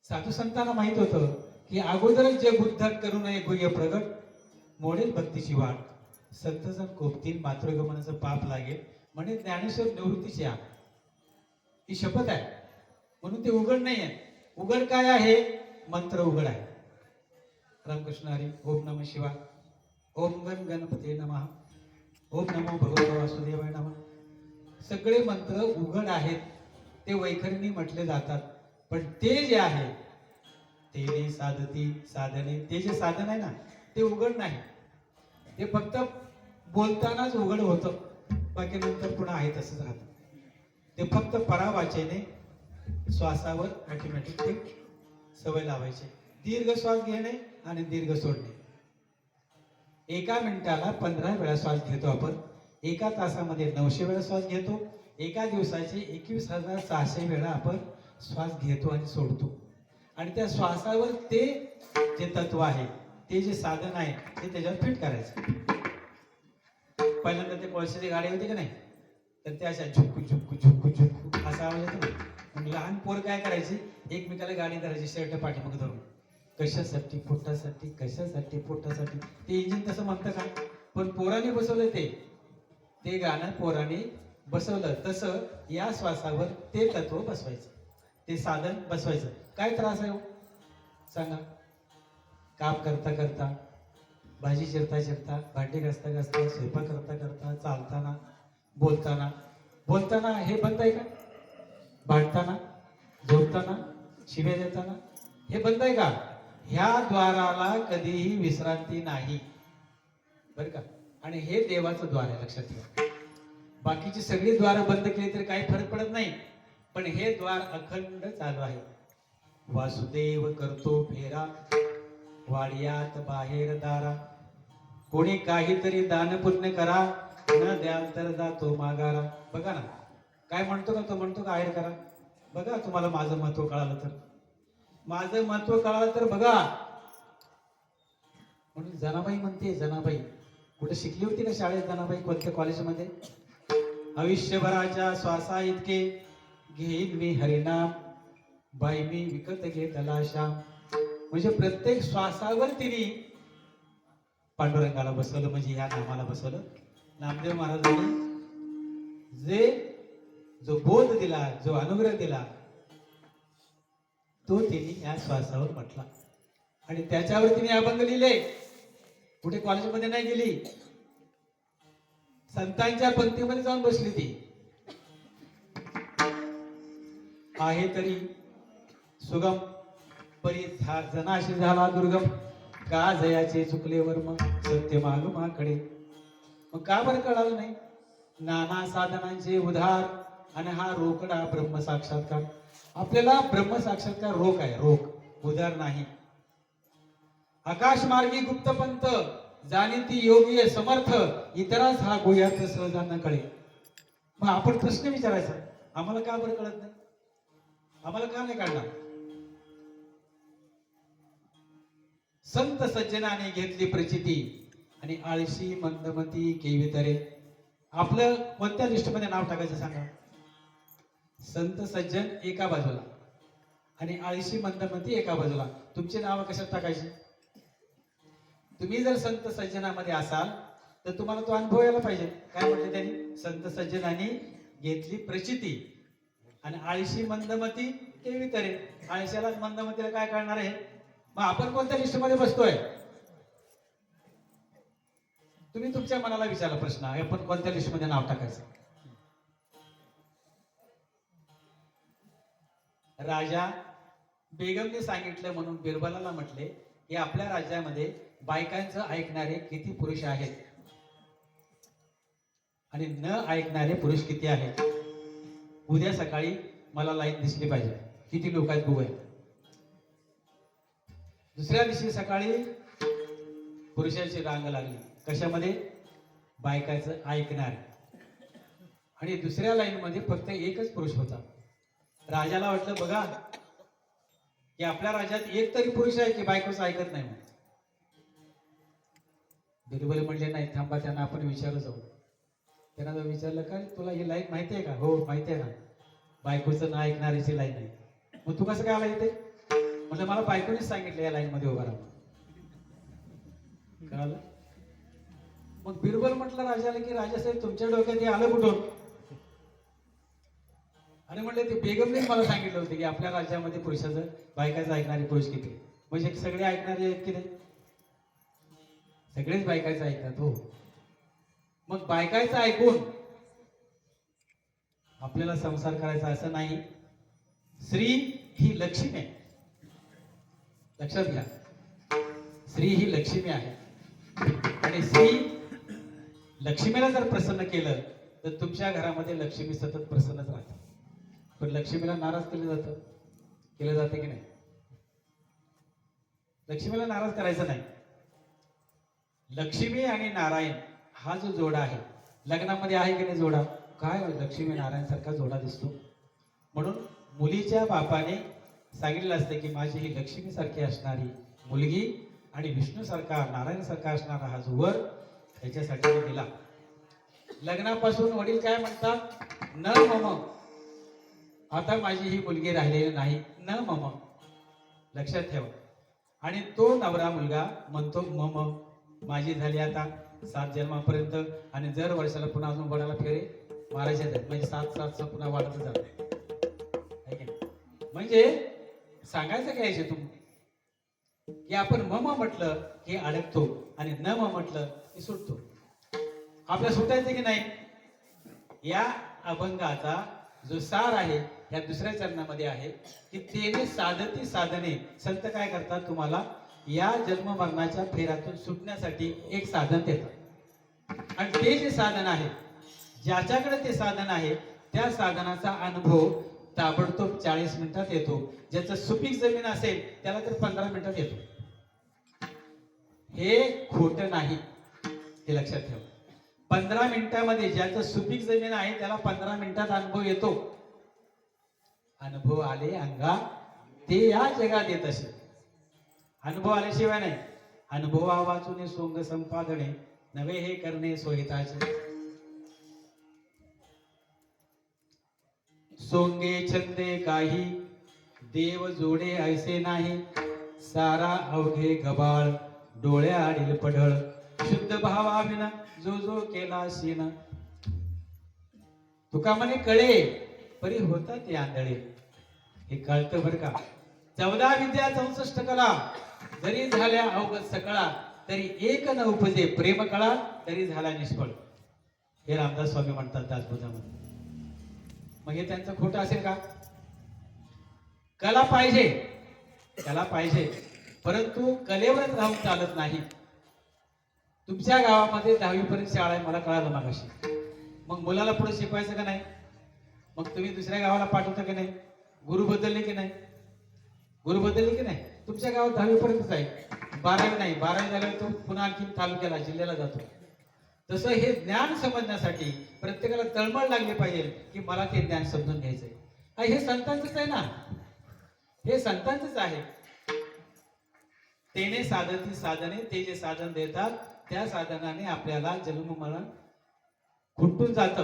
साधू संतांना माहित होतं की अगोदरच जे बुद्धात करू नये गुह्य प्रगट, मोडेल भक्तीची वाट, संतजन कोपतील मातृगमनाचं पाप लागेल, म्हणजे ज्ञानेश्वर निवृत्तीची आ ही शपथ आहे. म्हणून ते उघड नाही आहे. उघड काय आहे? मंत्र उघड आहे. रामकृष्ण हरी. ओम नमः शिवाय. ओम गण गणपती नमः. ओम नमो भगवते वासुदेवाय नमः. सगळे मंत्र उघड आहेत. ते वैखरीने म्हटले जातात. पण ते जे आहे तेने साधती साधने, ते जे साधन आहे ना ते उघड नाही. ते फक्त बोलतानाच उघड होतं, बाकी नंतर पुन्हा आहे तसंच राहतं. ते फक्त परावाचेने श्वासावर ऑटोमॅटिक ते सवय लावायची. दीर्घ श्वास घेणे आणि दीर्घ सोडणे. एका मिनिटाला 15 वेळा श्वास घेतो आपण. एका तासामध्ये 900 वेळा श्वास घेतो. एका दिवसाचे 21,600 वेळा आपण श्वास घेतो आणि सोडतो. आणि त्या श्वासावर ते जे तत्व आहे, ते जे साधन आहे ते त्याच्यावर फिट करायचं. पहिल्यांदा ते कोळशाची गाडी होती का नाही, तर ते अशा झुक्कू झुक्कू झुक्कू झुक्कू असा आवाज येतो ना. मग लहान पोर काय करायची, एकमेकाला गाडी करायची शर्ट पाठीमागे धरून. कशासाठी? पोटासाठी. कशासाठी? पोटासाठी. ते इंजिन तसं म्हणतं का? पण पोराने बसवलं ते गाणं पोराने बसवलं तसं या श्वासावर ते तत्व बसवायचं, ते साधन बसवायचं. काय त्रास आहे हो सांगा? काम करता करता, भाजी चिरता चिरता, भांडी घासता घासता, स्वयंपाक करता करता, चालताना, बोलताना हे बंद आहे का? भांडताना, झोपताना, शिव्या देताना हे बंद आहे का? ह्या द्वाराला कधीही विश्रांती नाही बरं का. आणि हे देवाचं द्वार आहे, लक्षात ठेवा. बाकीची सगळी द्वार बंद केली तरी काही फरक पडत नाही, पण हे द्वार अखंड चालू आहे. वासुदेव करतो फेरा, वाड्यात बाहेर दारा. कोणी काहीतरी दान पुण्य करा, न द्याल तर जातो माघारा. बघा ना, काय म्हणतो का तो? म्हणतो का आहेर करा. बघा, तुम्हाला माझं महत्व कळालं तर, माझं महत्व कळालं तर बघा. म्हणून जनाबाई म्हणते, जनाबाई कुठे शिकली होती का शाळेत? जनाबाई कोणत्या कॉलेजमध्ये? आयुष्यभराच्या श्वासा इतके घेईन मी हरिनाम, बाई मी विकत घेतला श्याम. म्हणजे प्रत्येक श्वासावर तिने पांडुरंगाला बसवलं, म्हणजे ह्या नामाला बसवलं. नामदेव महाराजांनी जो बोध दिला, जो अनुग्रह दिला, तो तिने या श्वासावर म्हटला. आणि त्याच्यावर तिने अभंग लिहिले. कुठे कॉलेजमध्ये नाही गेली, संतांच्या पंक्तीमध्ये जाऊन बसली ती. आहे तरी सुगम परी जनाशी झाला दुर्गम, का जयाचे चुकले वर्म, सत्य मागुमाकडे. मग का बरं कळालं नाही? नाना साधनांचे उधार आणि हा रोकडा ब्रह्म साक्षात्कार. आपल्याला ब्रह्म साक्षात्कार रोग आहे, रोग, उधार नाही. आकाश मार्गी गुप्तपंत, जाणीती योगी समर्थ, इतरास हा गोयात सहजांना कळे. मग आपण प्रश्न विचारायचा, आम्हाला का बरं कळत नाही? आम्हाला का नाही कळणार? संत सज्जनाने घेतली प्रचिती आणि आळशी मंदमती केवितरे. आपलं कोणत्या लिस्टमध्ये नाव टाकायचं सांगा? संत सज्जन एका बाजूला आणि आळशी मंदमती एका बाजूला. तुमची नावं कशात टाकायची? तुम्ही जर संत सज्जनामध्ये असाल तर तुम्हाला तो अनुभव यायला पाहिजे. काय म्हटलं त्यांनी? संत सज्जनाने घेतली प्रचिती आणि आळशी मंदमती केवितरे. आळशाला मंदमतीला काय कळणार आहे? मग आपण कोणत्या लिस्टमध्ये बसतोय? तुम्ही तुमच्या मनाला विचारला प्रश्न, आपण कोणत्या लिस्टमध्ये नाव टाकायचं? राजा बेगमने सांगितलं म्हणून बिरबलाला म्हटले की आपल्या राज्यामध्ये बायकांचं ऐकणारे किती पुरुष आहेत आणि न ऐकणारे पुरुष किती आहेत. उद्या सकाळी मला लाईन दिसली पाहिजे, किती लोक आहेत बघूया. दुसऱ्या दिवशी सकाळी पुरुषाची रांग लागली. कशामध्ये? बायकाचं ऐकणार. आणि दुसऱ्या लाईन मध्ये फक्त एकच पुरुष होता. राजाला वाटलं बघा की आपल्या राज्यात एक तरी पुरुष आहे की बायकोचं ऐकत नाही. बिरबल म्हणले नाही, थांबा, त्यांना आपण विचारू जाऊ. त्यांना जर विचारलं का तुला ही लाईन माहिती आहे का? हो माहिती आहे ना, बायकोचं ना ऐकणारीची लाईन आहे. मग तू कसं काय आला इथे? म्हणजे मला बायकोनीच सांगितलं या लाईन मध्ये उभा राहा. कळालं? मग बिरबल म्हटलं राजाला की राजासाहेब तुमच्या डोक्यात हे आलं कुठून? आणि म्हणले ते बेगमने मला सांगितलं होतं की आपल्या राज्यामध्ये पुरुषाचं बायकाचं ऐकणारे पुरुष किती आहे. म्हणजे सगळे ऐकणारे आहेत की नाही? सगळेच बायकाचं ऐकतात हो. मग बायकाचं ऐकून आपल्याला संसार करायचा असं नाही. स्त्री ही लक्ष्मी आहे, लक्षात घ्या. स्त्री ही लक्ष्मी आहे आणि स्त्री लक्ष्मीला जर प्रसन्न केलं तर तुमच्या घरामध्ये लक्ष्मी सतत प्रसन्नच राहते. पण लक्ष्मीला नाराज केलं जाते की नाही? लक्ष्मीला नाराज करायचं नाही. लक्ष्मी आणि नारायण हा जो जोडा आहे लग्नामध्ये आहे की नाही जोडा? काय लक्ष्मी नारायण सारखा जोडा दिसतो. म्हणून मुलीच्या बापाने सांगितलेलं असतं की माझी ही लक्ष्मी सारखी असणारी मुलगी आणि विष्णू सारखा नारायण सारखा असणारा हा जो वर त्याच्यासाठी मी दिला. लग्नापासून वडील काय म्हणतात? न मम, आता माझी ही मुलगी राहिलेली नाही, न मम, लक्षात ठेवा. आणि तो नवरा मुलगा म्हणतो मम, माझी झाली आता 7 जन्मापर्यंत आणि दर वर्षाला पुन्हा अजून वडाला फेरे मारायचे आहेत. म्हणजे 7 पुन्हा वाढतच जात. म्हणजे सांगायचं काय याचे तुम्ही की आपण मम म्हटलं की अडकतो आणि न म म्हटलं की सुटतो. आपल्या सुटायचं की नाही? या अभंगाचा जो सार आहे या दुसऱ्या चरणामध्ये आहे की तेने साधती साधने. संत काय करतात? तुम्हाला या जन्म मरणाच्या फेऱ्यातून सुटण्यासाठी एक साधन देतात आणि ते जे साधन आहे, ज्याच्याकडे ते साधन आहे त्या साधनाचा अनुभव ताबडतोब 40 मिनिटात येतो. ज्याचं सुपीक जमीन असेल त्याला तर 15 मिनिटात येतो. हे खोटं नाही, हे लक्षात ठेवा. 15 मिनिटामध्ये ज्याचं सुपीक जमीन आहे त्याला 15 मिनिटात अनुभव येतो. अनुभव आले अंगा ते या जगात येत असे. अनुभव आल्याशिवाय नाही. अनुभवा वाचून सोंग संपादने नवे हे करणे सोहिताचे. सोंगे छंदे काही देव जोडे ऐसे नाही. सारा अवघे गबाळ डोळ्या आडील पढळ. शुद्ध भावाविना जो जो केला शीन. तुका म्हणे कळे परी होतात आंधळे. हे कळतं बरं का. 14 विद्या 64 कला जरी झाल्या अवगत सकळा. तरी एक न उपजे प्रेम कळा तरी झाला निष्फळ. हे रामदास स्वामी म्हणतात दासबोधामध्ये. मग हे त्यांचं खोटं असेल का? कला पाहिजे, कला पाहिजे, परंतु कलेवरच राहून चालत नाही. तुमच्या गावामध्ये 10वी पर्यंत शाळा आहे मला कळालं मागाशी. मग मुलाला पुढे शिकवायचं का नाही? मग तुम्ही दुसऱ्या गावाला पाठवता की नाही? गुरु बदलले की नाही? गुरु बदलले की नाही? तुमच्या गावात 10वी पर्यंतच आहे, 12वी नाही. 12वी झाल्यावर तो पुन्हा आणखी तालुक्याला जिल्ह्याला जातो. तसं हे ज्ञान समजण्यासाठी प्रत्येकाला तळमळ लागली पाहिजे की मला ते ज्ञान समजून घ्यायचंय. हे संतांचंच आहे ना, हे संतांचंच आहे. तेने साधती साधने, ते जे साधन देतात त्या साधनाने आपल्याला जन्म मरण खुंटून जात.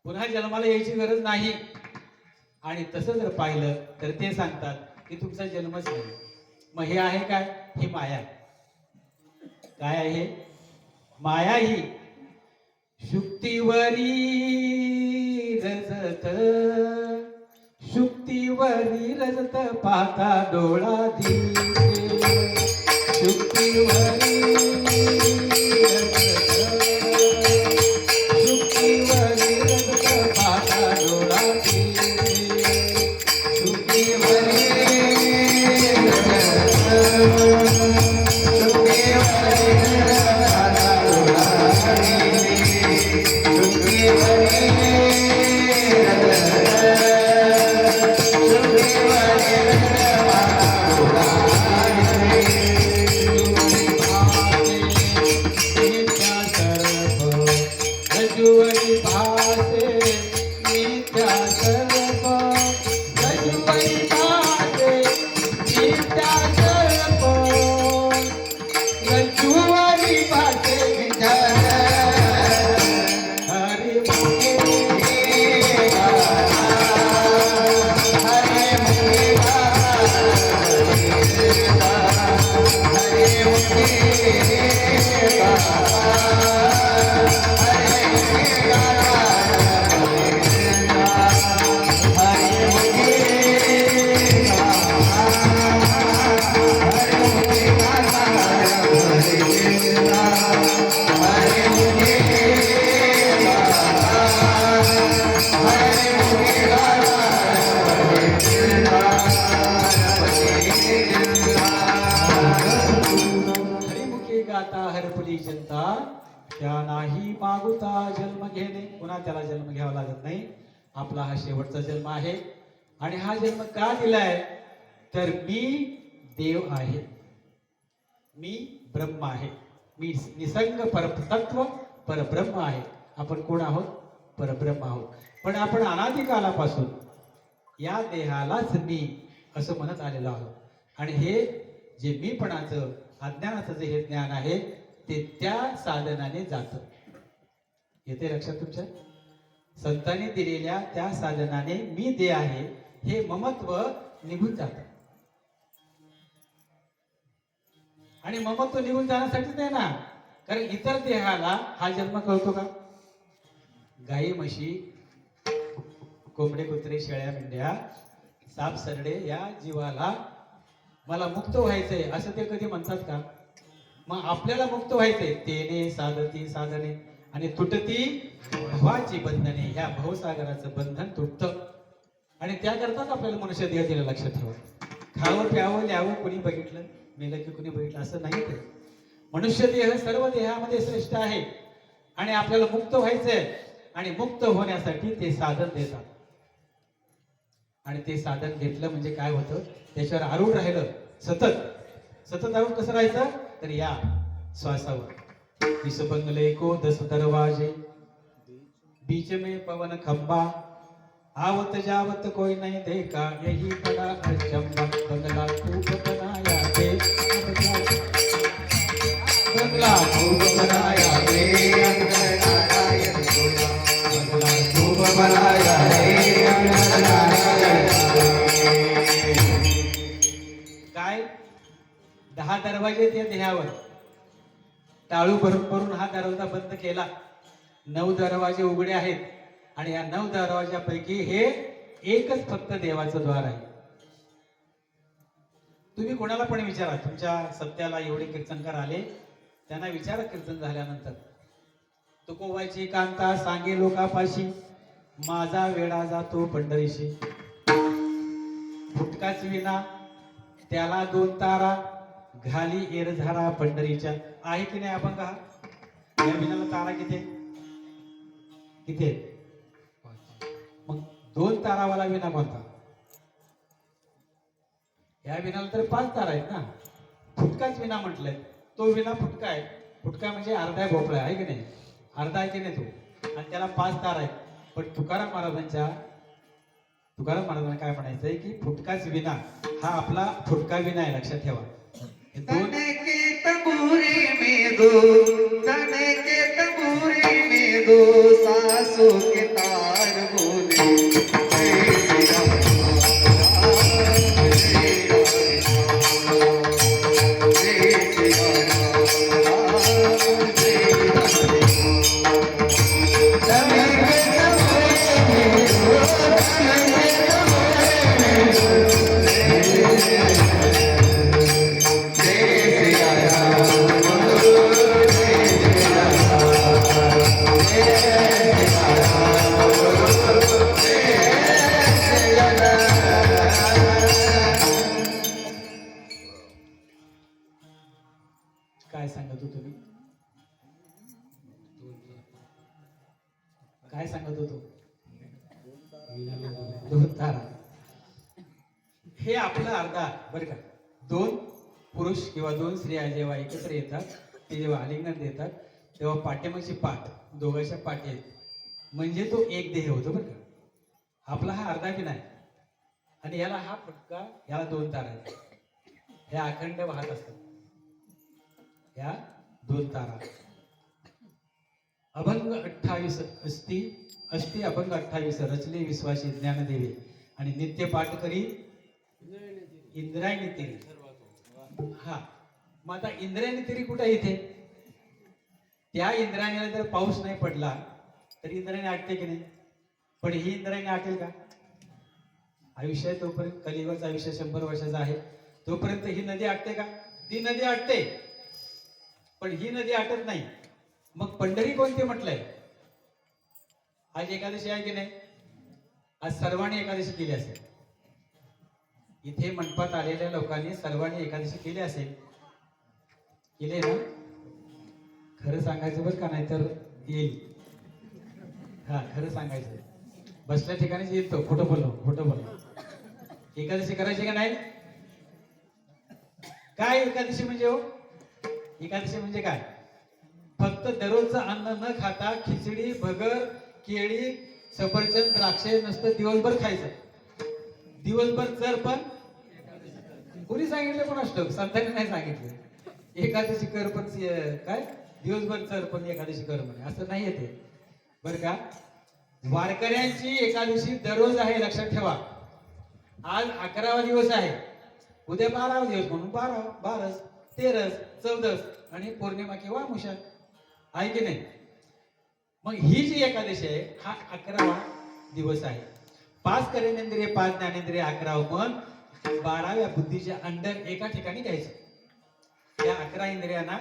पुन्हा जन्माला यायची गरज नाही. आणि तसं जर पाहिलं तर ते सांगतात की तुमचा जन्मच नाही. मग हे आहे काय? ही माया. काय आहे? माया. ही शुक्तिवरी रजत, शुक्तिवरी रजत पाहता डोळा दिसे. शुक्तिवरी गाता हरपुली जनता, त्या नाही मागुता जन्म घेणे. पुन्हा त्याला जन्म घ्यावा लागत नाही. आपला हा शेवटचा जन्म आहे. आणि हा जन्म का दिलाय, तर मी देव आहे, मी ब्रह्म आहे, मी निसंग परतत्व परब्रह्म आहे. आपण कोण आहोत? परब्रह्म आहोत. पण आपण अनादी कालापासून या देहालाच मी असं म्हणत आलेलो आहोत. आणि हे जे मीपणाचं अज्ञानाचं जे हे ज्ञान आहे ते त्या साधनाने जातं. येते लक्षात तुमच्या? संतांनी दिलेल्या त्या साधनाने मी दे आहे हे ममत्व निघून जातं. आणि ममत्व निघून जाण्यासाठीच नाही ना, कारण इतर देहाला हा जन्म कळतो का? गाई म्हशी कोंबडे कुत्रे शेळ्या मेंढ्या साप सरडे या जीवाला मला मुक्त व्हायचंय असं ते कधी म्हणतात का? मग आपल्याला मुक्त व्हायचंय तेने साधती साधने आणि तुटती भवाची बंधने. ह्या भवसागराचं बंधन तुटतं आणि त्याकरताच आपल्याला मनुष्य देह दिलं. लक्षात ठेवा. खावं प्यावं ल्यावं कुणी बघितलं, मेलं की कुणी बघितलं असं नाही. ते मनुष्य देह सर्व देहामध्ये श्रेष्ठ आहे आणि आपल्याला मुक्त व्हायचंय आणि मुक्त होण्यासाठी ते साधन देतात. आणि ते साधन घेतलं म्हणजे काय होतं, त्याच्यावर आरूढ राहिलं सतत सतत आरूढ कसं राहायचं, तर या श्वासावर. विष बंगले को 10 दरवाजे, बीच में पवन खंबा, आवत जावत कोई नहीं देखा, यही बड़ा अचंबा. बंगला खूब बनाया रे, बंगला खूब बनाया रे, नारायण सोया. बंगला खूब बनाया रे, नारायण सोया. काय 10 दरवाजे त्या देहावर. टाळू भरून भरून हा दरवाजा बंद केला. 9 दरवाजे उघडे आहेत आणि या 9 दरवाजापैकी हे एकच फक्त देवाचं द्वार आहे. तुम्ही कोणाला पण विचारा, तुमच्या सत्याला एवढे कीर्तनकार आले त्यांना विचारा कीर्तन झाल्यानंतर, तुकोबाची कांता सांगे लोकापाशी, माझा वेडा जातो पंढरीशी. फुटकाच विना त्याला 2 तारा, घाली एरझारा पंढरीच्या. आहे की नाही अभंग हा? या विनाला तारा किती किती? मग 2 तारावाला विना कोणता? या विनाला तर 5 तारा आहेत ना. फुटकाच विना म्हटलंय, तो विना फुटका आहे. फुटका म्हणजे अर्धा भोपळा आहे की नाही, अर्धा आहे की नाही तो, आणि त्याला 5 तारा आहेत. पण तुकाराम महाराजांना काय म्हणायचंय की फुटकाच विना हा आपला फुटका विना आहे. लक्षात ठेवा. तने के तबूरी में दो, तने के तबूरी में दो, सासों के तार बोले, जय श्री राम, जय श्री राम, जय काय सांगत होतो मी? काय सांगत होतो? 2 तारा. हे आपलं अर्धा बरं का. 2 पुरुष किंवा 2 स्त्रिया जेव्हा एकत्र येतात, ते जेव्हा आलिंगन देतात तेव्हा पाठीमागची पाठ दोघांच्या पाठी आहेत, म्हणजे तो एक देह होतो बरं का. आपला हा अर्धा की नाही, आणि याला हा फुटका, याला 2 तारा आहेत. हे अखंड वाहत असतात. या 2 तारा. अभंग 28 असती अभंग 28 रचले विश्वासी ज्ञानदेवे आणि नित्य पाठ करी इंद्रायणी तेरी. हा, मग आता इंद्रायणी तेरी कुठे इथे? त्या इंद्रायणीला जर पाऊस नाही पडला तर इंद्रायणी आटते की नाही? पण ही इंद्रायणी आटेल का? आयुष्य आहे तोपर्यंत, कलियुगाचं आयुष्य 100 वर्षाचं आहे तोपर्यंत ही नदी आटते का? ती नदी आटते, पण ही नदी आटत नाही. मग पंढरी कोणती म्हटलंय? आज एकादशी आहे की नाही? आज सर्वांनी एकादशी केली असेल. इथे मंडपात आलेल्या लोकांनी सर्वांनी एकादशी केली असेल, केले ना? खरं सांगायचं बरं का, नाही तर येईल. हा, खरं सांगायचं. बसल्या ठिकाणीच येईल तो. खोटं बोललो, खोटं बोललो. एकादशी करायची का नाही? काय एकादशी म्हणजे हो? एकादशी म्हणजे काय? फक्त दररोजचं अन्न न खाता खिचडी, भगर, केळी, सफरचंद, द्राक्षे नसतं दिवसभर खायचं. दिवसभर चर पण कोणी सांगितलं पण असतं, संतांनी नाही सांगितलं. एकादशी कर पण काय दिवसभर चर पण एकादशी कर म्हणे, असं नाही येते बरं का. वारकऱ्यांची एकादशी दररोज आहे, लक्षात ठेवा. आज 11वा दिवस आहे, उद्या 12वा दिवस, म्हणून 12, 13, 14 आणि पौर्णिमा किंवा अमावस्या आहे की नाही. मग ही जी एकादशी आहे हा 11वा दिवस आहे. 5 कर्मेंद्रिय, 5 ज्ञानेंद्रिय, 11 मन, 12व्या बुद्धीच्या अंडर एका ठिकाणी घ्यायचं. या 11 इंद्रियांना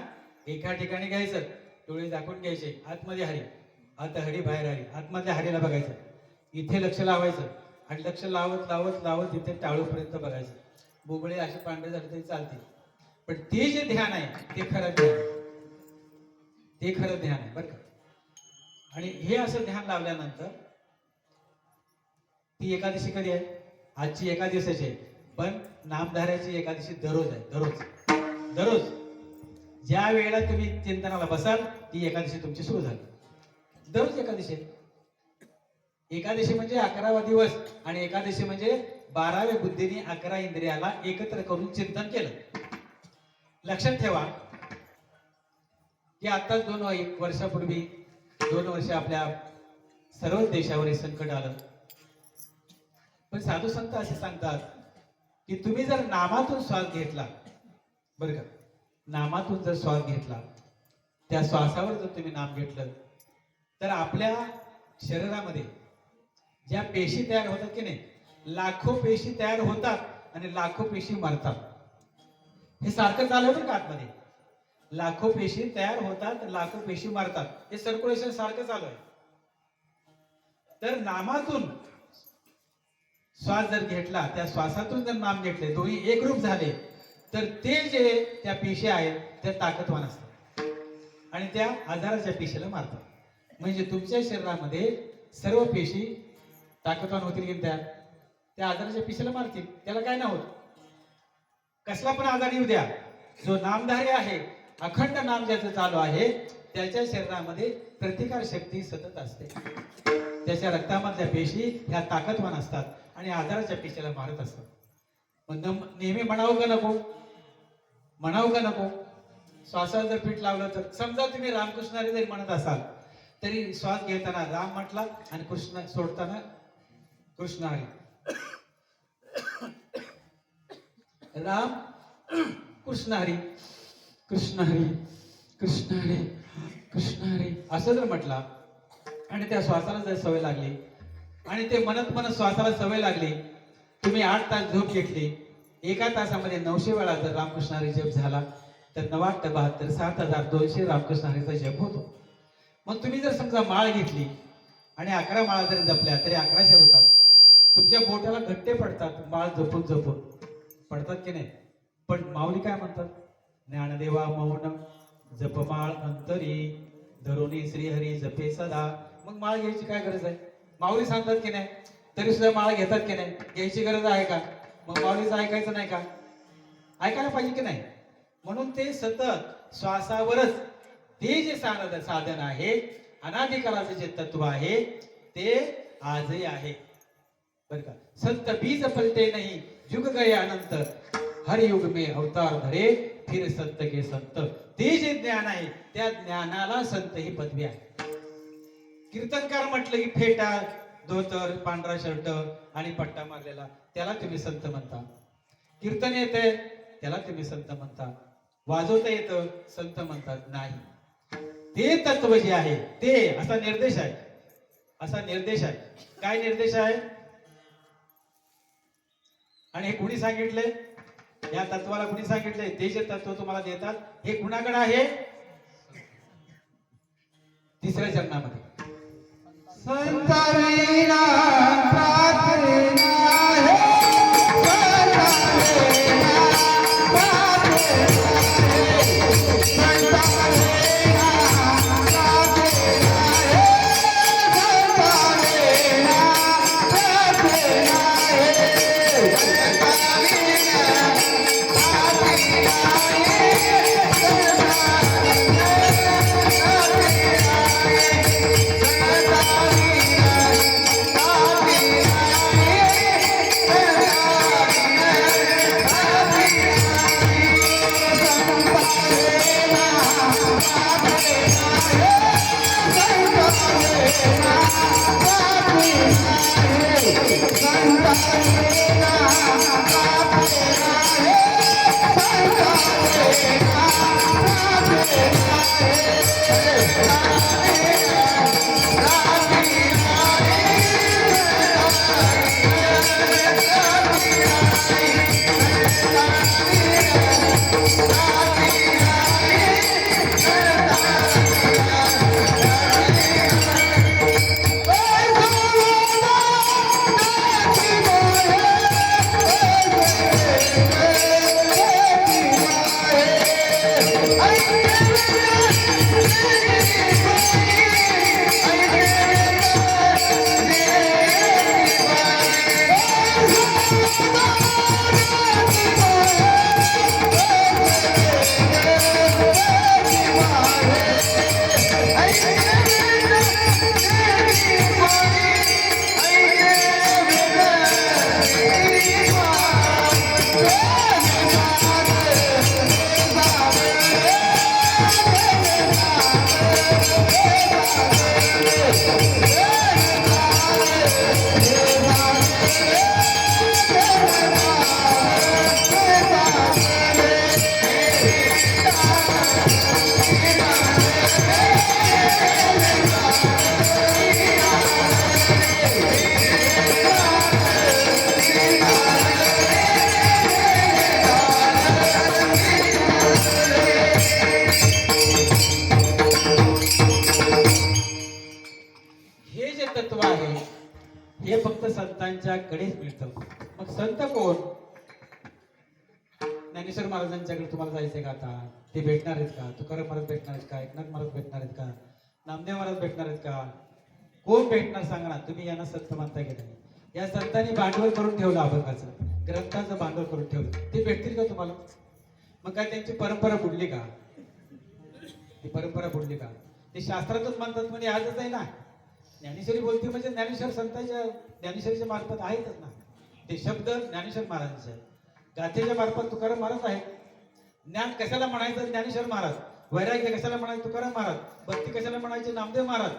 एका ठिकाणी घ्यायचं. डोळे दाखवून घ्यायचे. आतमध्ये हरी, आत हरी, बाहेर हरी. आतमधल्या हरीला बघायचं, इथे लक्ष लावायचं आणि लक्ष लावत लावत लावत इथे टाळूपर्यंत बघायचं. बोबळे असे पांढरे झाले तरी चालते, पण ते जे ध्यान आहे ते खरं ध्यान आहे. ते खरं ध्यान आहे बरं का. आणि हे असं ध्यान लावल्यानंतर ती एकादशी कधी आहे? आजची एकादशीची आहे, पण नामधाऱ्याची एकादशी दररोज आहे. दररोज दररोज ज्या वेळेला तुम्ही चिंतनाला बसाल ती एकादशी तुमची सुरू झाली. दररोज एकादशी आहे. एकादशी म्हणजे 11वा दिवस आणि एकादशी म्हणजे 12व्या बुद्धीने 11 इंद्रियाला एकत्र करून चिंतन केलं. लक्षात ठेवा की आता 2 वर्षापूर्वी 2 वर्ष आपल्या सर्व देशावर हे संकट आलं. पण साधू संत असे सांगतात की तुम्ही जर नामातून श्वास घेतला, बरं का, नामातून जर श्वास घेतला, त्या श्वासावर जर तुम्ही नाम घेतलं तर आपल्या शरीरामध्ये ज्या पेशी तयार होतात की नाही, लाखो पेशी तयार होतात आणि लाखो पेशी मरतात. हे सारखं चालू होतं का आतमध्ये? लाखो पेशी तयार होतात, लाखो पेशी मरतात. हे सर्क्युलेशन सारखं चालू आहे. तर नामातून श्वास जर घेतला, त्या श्वासातून जर नाम घेतले, दोन्ही एकरूप झाले, तर ते जे त्या पेशी आहेत त्या ताकदवान असतात आणि त्या आजाराच्या पेशीला मारतात. म्हणजे तुमच्या शरीरामध्ये सर्व पेशी ताकदवान होतील की त्या आजाराच्या पेशीला मारतील. त्याला काय नाही होत. कसला पण आजार येऊ द्या, जो नामधारी आहे, अखंड नाम ज्याचं चालू आहे, त्याच्या शरीरामध्ये प्रतिकार शक्ती सतत असते. त्याच्या रक्तामधल्या पेशी ह्या ताकदवान असतात आणि आजाराच्या पेशीला मारत असतात. नेहमी म्हणावं का नको? म्हणावं का नको? श्वासाला जर पीठ लावलं तर, समजा तुम्ही रामकृष्ण हरी जरी म्हणत असाल तरी श्वास घेताना राम म्हटला आणि कृष्ण सोडताना कृष्ण हरी. राम कृष्ण हरी, कृष्ण हरी, कृष्ण हरी, कृष्ण हरी असं जर म्हटला आणि त्या श्वासाला जर सवय लागली आणि ते म्हणत म्हणत श्वासाला सवय लागली, तुम्ही 8 तास झोप घेतली, 1 तासामध्ये 900 वेळा जर रामकृष्ण हरी जप झाला तर 9-8-72 7200 रामकृष्ण हरीचा जप होतो. मग तुम्ही जर समजा माळ घेतली आणि 11 माळा जरी जपल्या तरी 1100 होतात. तुमच्या बोटाला घट्टे पडतात माळ जपून जपून, पडतात की नाही? पण माऊली काय म्हणतात? ज्ञानदेवा मौन जपमाळ अंतरी धरुणी श्रीहरी जपे सदा. मग माळ घ्यायची काय गरज आहे? माऊली सांगतात की नाही, तरी सुद्धा माळ घेतात की नाही? घ्यायची गरज आहे का? मग माऊलीचं ऐकायचं नाही का? ऐकायला पाहिजे की नाही? म्हणून ते सतत श्वासावरच ते जे साधन आहे, अनादिकालाचं जे तत्व आहे ते आजही आहे बर का. संत बीज फलते नाही युग गए अनंत, हर युग में अवतार धरे फिर संत के संत. ते जे ज्ञान आहे त्या ज्ञानाला संत ही पदवी आहे. कीर्तनकार म्हटलं की फेटा, धोतर, पांढरा शर्ट आणि पट्टा मारलेला, त्याला तुम्ही संत म्हणता. कीर्तन येते त्याला तुम्ही संत म्हणता. वाजवता येतं संत म्हणतात नाही. ते तत्व जे आहे ते असा निर्देश आहे, असा निर्देश आहे. काय निर्देश आहे आणि हे कुणी सांगितले? या तत्वाला कुणी सांगितले? ते जे तत्व तुम्हाला देतात हे कुणाकडे आहे? 3ऱ्या चरणामध्ये संतांना प्रार्थना है, संतांना प्रार्थना है, संतांना हे जे तत्व आहे हे फक्त संतांच्याकडेच मिळतं. मग संत कोण? ज्ञानेश्वर महाराजांच्याकडे तुम्हाला जायचंय का आता? ते भेटणार आहेत का? तुकाराम महाराज भेटणार आहेत का? एकनाथ महाराज भेटणार आहेत का? नामदेव महाराज भेटणार आहेत का? कोण भेटणार सांगा ना. तुम्ही यांना संत म्हणता की नाही? या संतांनी भांडवल करून ठेवलं, अभंगाचं ग्रंथाचं भांडवल करून ठेवलं. ते भेटतील का तुम्हाला? मग काय त्यांची परंपरा बुडली का? ती परंपरा बुडली का? ते शास्त्रातच म्हणतात म्हणजे आजच आहे ना. ज्ञानेश्वरी बोलते म्हणजे ज्ञानेश्वर संतांच्या ज्ञानेश्वरीच्या मार्फत आहेतच ना. ते शब्द ज्ञानेश्वर महाराजांचे आहेत. गाथेच्या मार्फत तुकाराम महाराज आहेत. ज्ञान कशाला म्हणायचं? ज्ञानेश्वर महाराज. वैराग्य कशाला म्हणायचं? तुकाराम महाराज. भक्ती कशाला म्हणायचे? नामदेव महाराज.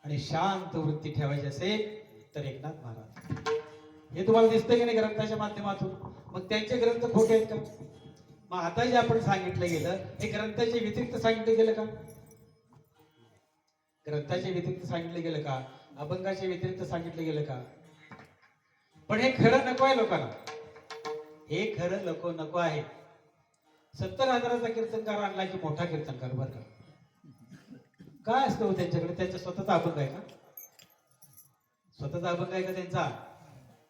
आणि शांत वृत्ती ठेवायची असेल तर एकनाथ महाराज. हे तुम्हाला दिसतंय की नाही ग्रंथाच्या माध्यमातून? मग त्यांचे ग्रंथ खोटे आहेत का? मग आता जे आपण सांगितलं गेलं हे ग्रंथाचे व्यतिरिक्त सांगितलं गेलं का? ग्रंथाचे व्यतिरिक्त सांगितलं गेलं का? अभंगाचे व्यतिरिक्त सांगितलं गेलं का? पण हे खरं नको आहे लोकांना. हे खरं नको आहे. 70,000चा कीर्तनकार आणला की मोठा कीर्तनकार बरं का. काय असतं हो त्यांच्याकडे? त्यांचा स्वतःचा अभंग आहे का? स्वतःचा अभंग आहे का त्यांचा?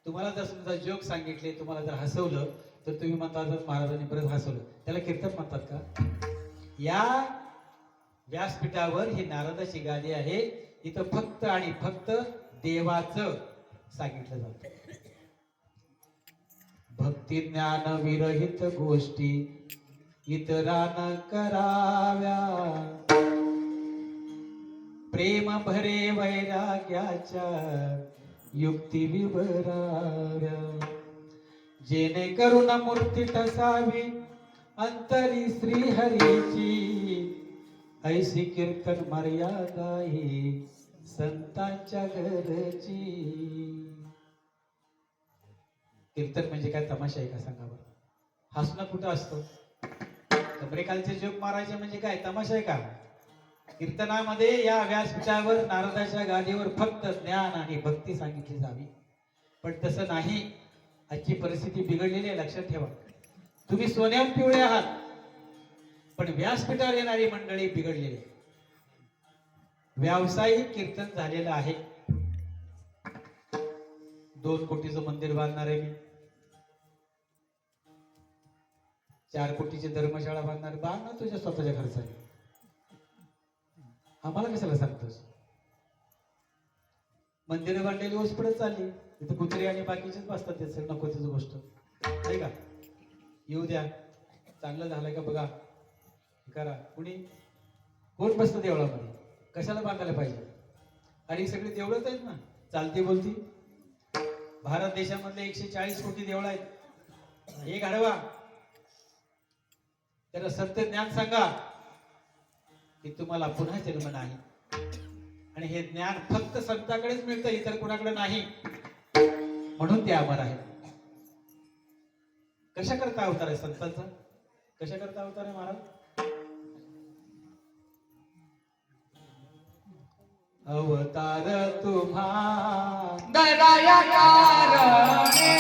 तुम्हाला जर समजा जोक सांगितले, तुम्हाला जर हसवलं तर तुम्ही म्हणता जर महाराजांनी परत हसवलं, त्याला कीर्तन म्हणतात का? या व्यासपीठावर ही नारदाची गादी आहे. इथं फक्त आणि फक्त देवाचं सांगितलं जातं. भक्ती ज्ञान विरहित गोष्टी इतरांना कराव्या, प्रेम भरे वैराग्याच्या युक्ती विवराव्या, जेणेकरून मूर्ती ठसावी अंतरी श्री हरीची, ऐशी कीर्तन मर्यादा ही संतांच्या घरची. कीर्तन म्हणजे काय तमाशा आहे का? सांगा बरं. हसणं कुठं असतं? कबरेखालचे जोक मारायचे म्हणजे काय तमाशा आहे का? कीर्तनामध्ये या व्यासपीठावर नारदाच्या गादीवर फक्त ज्ञान आणि भक्ती सांगितली जावी. पण तसं नाही. आजची परिस्थिती बिघडलेली आहे, लक्षात ठेवा. तुम्ही सोन्यात पिवळे आहात पण व्यासपीठावर येणारी मंडळी बिघडलेली. व्यावसायिक कीर्तन झालेलं आहे. 2 कोटीचं मंदिर बांधणार आहे मी, 4 कोटीची धर्मशाळा बांधणार. बांध ना तुझ्या स्वतःच्या खर्चाने. आम्हाला कशाला सांगतोस? मंदिरं बांधलेली ओस पडत चालली. तिथे कुत्रे आणि बाकीचेच बसतात. त्याच नको त्याच गोष्ट नाही का? येऊ द्या. चांगलं झालंय का बघा, करा. कुणी कोण बसतं देवळामध्ये? कशाला बांधायला पाहिजे? आणि सगळी देवळच आहेत ना, चालती बोलती. भारत देशामधले 140 कोटी देवळ आहेत. हे गाढवा त्याला सत्य ज्ञान सांगा की तुम्हाला पुन्हा जन्म नाही. आणि हे ज्ञान फक्त संतांकडेच मिळतं, इतर कुणाकडे नाही. म्हणून ते अमर आहे. कशा करता अवतार आहे संतांचा? कशा करता अवतार आहे महाराज? अवतार तुम्हा दया कारणे,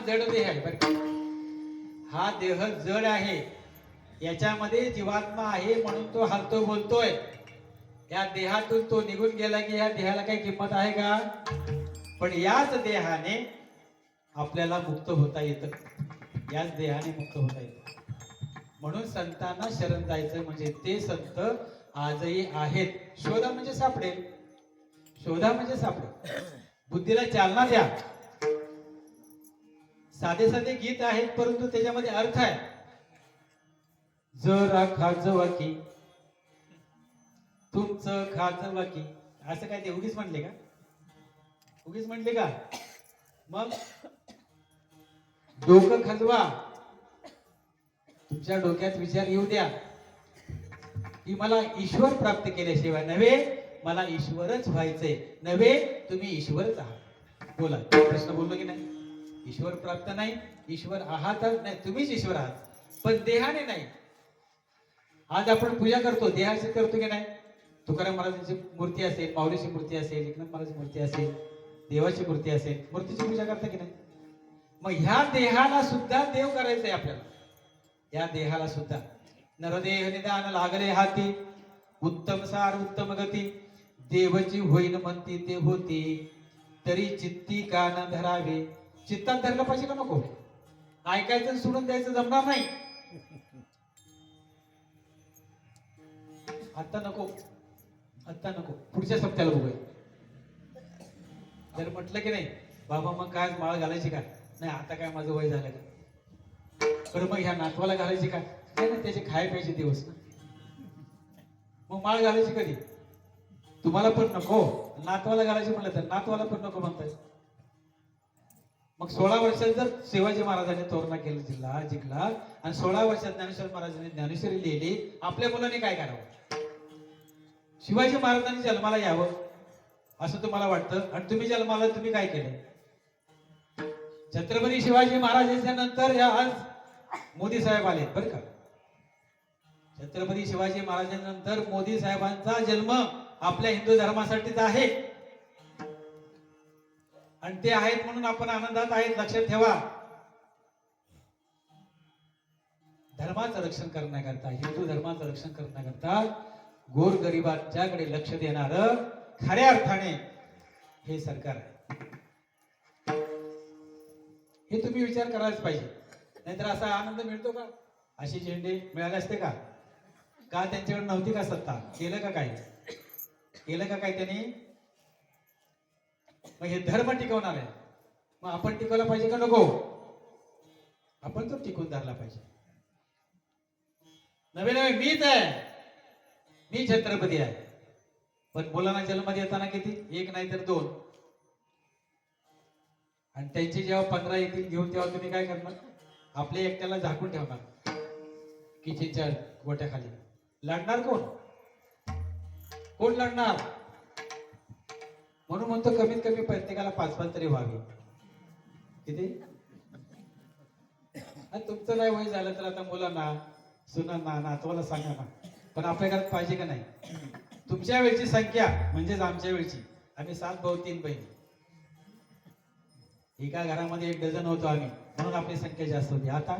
जड देह आहे बरं का. हा देह जड आहे, याच्यामध्ये जीवात्मा आहे म्हणून तो हालतो बोलतोय. या देहातून तो निघून गेला की या देहाला काही किंमत आहे का? पण याच देहाने आपल्याला मुक्त होता येतं, याच देहाने मुक्त होता येतं. म्हणून संतांना शरण जायचं म्हणजे ते संत आजही आहेत. शोधा म्हणजे सापडेल, शोधा म्हणजे सापडेल. बुद्धीला चालना द्या. साधे साधे गीत आहेत परंतु त्याच्यामध्ये अर्थ आहे. जरा खाजवा की तुमचं खाजवा की, असं काय ते उगीच म्हणले का? उगीच म्हणले का? मग डोकं खाजवा, तुमच्या डोक्यात विचार येऊ द्या की मला ईश्वर प्राप्त केल्याशिवाय नव्हे, मला ईश्वरच व्हायचंय नव्हे, तुम्ही ईश्वरच आहात. बोला, प्रश्न बोललो की नाही? ईश्वर प्राप्त नाही, ईश्वर आहातच नाही, तुम्हीच ईश्वर आहात, पण देहाने नाही. आज आपण पूजा करतो, देहाची करतो की नाही? तुकाराम महाराजांची मूर्ती असेल, माऊलीची मूर्ती असेल, एकनाथ महाराजांची मूर्ती असेल, देवाची मूर्ती असेल, मूर्तीची पूजा करता की नाही? मग ह्या देहाला सुद्धा देव करायचंय आपल्याला. या देहाला सुद्धा नरदेह निदान लागले हाती, उत्तम सार उत्तम गती, देवची होईन म्हणती ते होती, तरी चित्ती का न धरावे. चित्तात धरलं पाहिजे का नको? ऐकायचं सोडून द्यायचं जमणार नाही. आता नको, आता नको, पुढच्या सप्त्याला बघूया. जर म्हटलं की नाही बाबा मग काय माळ घालायची का? नाही आता काय माझं वय झालं का? बरं मग ह्या नातवाला घालायची का? नाही ना, त्याचे खाय पाहिजे दिवस ना. मग माळ घालायची कधी? तुम्हाला पण नको, नातवाला घालायची म्हणलं तर नातवाला पण नको म्हणताय. मग 16 वर्षात जर शिवाजी महाराजांनी तोरणा केला जिल्हा जिंकला आणि 16 वर्षात ज्ञानेश्वर महाराजांनी ज्ञानेश्वरी लिहिली, आपल्या मुलांनी काय करावं? शिवाजी महाराजांनी जन्माला यावं असं तुम्हाला वाटतं, आणि तुम्ही जन्माला तुम्ही काय केलं? छत्रपती शिवाजी महाराजांच्या नंतर या आज मोदी साहेब आले बरं का. छत्रपती शिवाजी महाराजांनंतर मोदी साहेबांचा जन्म आपल्या हिंदू धर्मासाठीच आहे, आणि ते आहेत म्हणून आपण आनंदात आहेत. लक्षात ठेवा, धर्माचं रक्षण करण्याकरता, हिंदू धर्माचं रक्षण करण्याकरता गोर गरिबांच्याकडे लक्ष देणार खऱ्या अर्थाने हे सरकार आहे. हे तुम्ही विचार करायलाच पाहिजे. नाहीतर असा आनंद मिळतो का? अशी झेंडे मिळाले असते का? का त्यांच्याकडे नव्हती का सत्ता? केलं का काय? केलं का काय त्यांनी? मग हे धर्म टिकवणार आहे, मग आपण टिकवला पाहिजे का नको? आपण तो टिकून धरला पाहिजे. नवे नवे मीच आहे, मी छत्रपती आहे. पण मुलांना जन्मात येताना किती? एक नाही तर 2, आणि त्यांचे जेव्हा 15 येतील घेऊन तेव्हा तुम्ही काय करणार? आपल्या एकट्याला झाकून ठेवणार किचनच्या गोट्याखाली. लढणार कोण? कोण लढणार? म्हणून म्हणतो कमीत कमी प्रत्येकाला 5-5 तरी व्हावी. किती? तुमचं नाही वय झालं तर आता मुलांना, सुनांना, नातवाला सांगा ना. पण आपल्या घरात पाहिजे का नाही? तुमच्या वेळची संख्या म्हणजेच आमच्या वेळची, आम्ही 7 भाऊ 3 बहिणी. एका घरामध्ये 1 डझन होतो आम्ही, म्हणून आपली संख्या जास्त होती. आता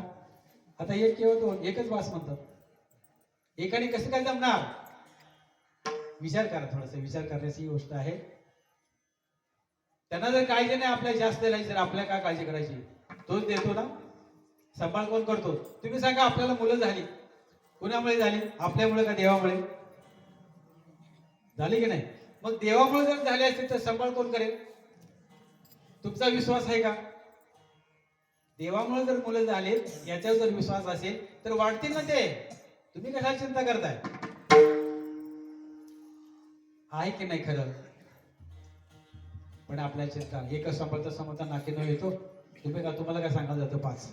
आता 1 किंवा 2, एकच वास म्हणतात. एकाने कसं काय जमणार? विचार करा, थोडासा विचार करण्याची गोष्ट आहे. त्यांना जर काळजी नाही आपल्या जास्त द्यायची, तर आपल्या काय काळजी करायची? तोच देतो ना. सांभाळ कोण करतो? तुम्ही सांगा. आपल्याला मुलं झाली, कुणामुळे झाली? आपल्यामुळे का देवामुळे झाली की नाही? मग देवामुळे जर झाले असते तर सांभाळ कोण करेल? तुमचा विश्वास आहे का? देवामुळे जर मुलं झाले याच्यावर जर विश्वास असेल तर वाढतील ना ते. तुम्ही कशाला चिंता करताय? आहे की नाही खरं? पण आपल्या चिंता एकच सांभाळता नाकी न येतो. तुम्ही का, तुम्हाला काय सांगायला जातं 5,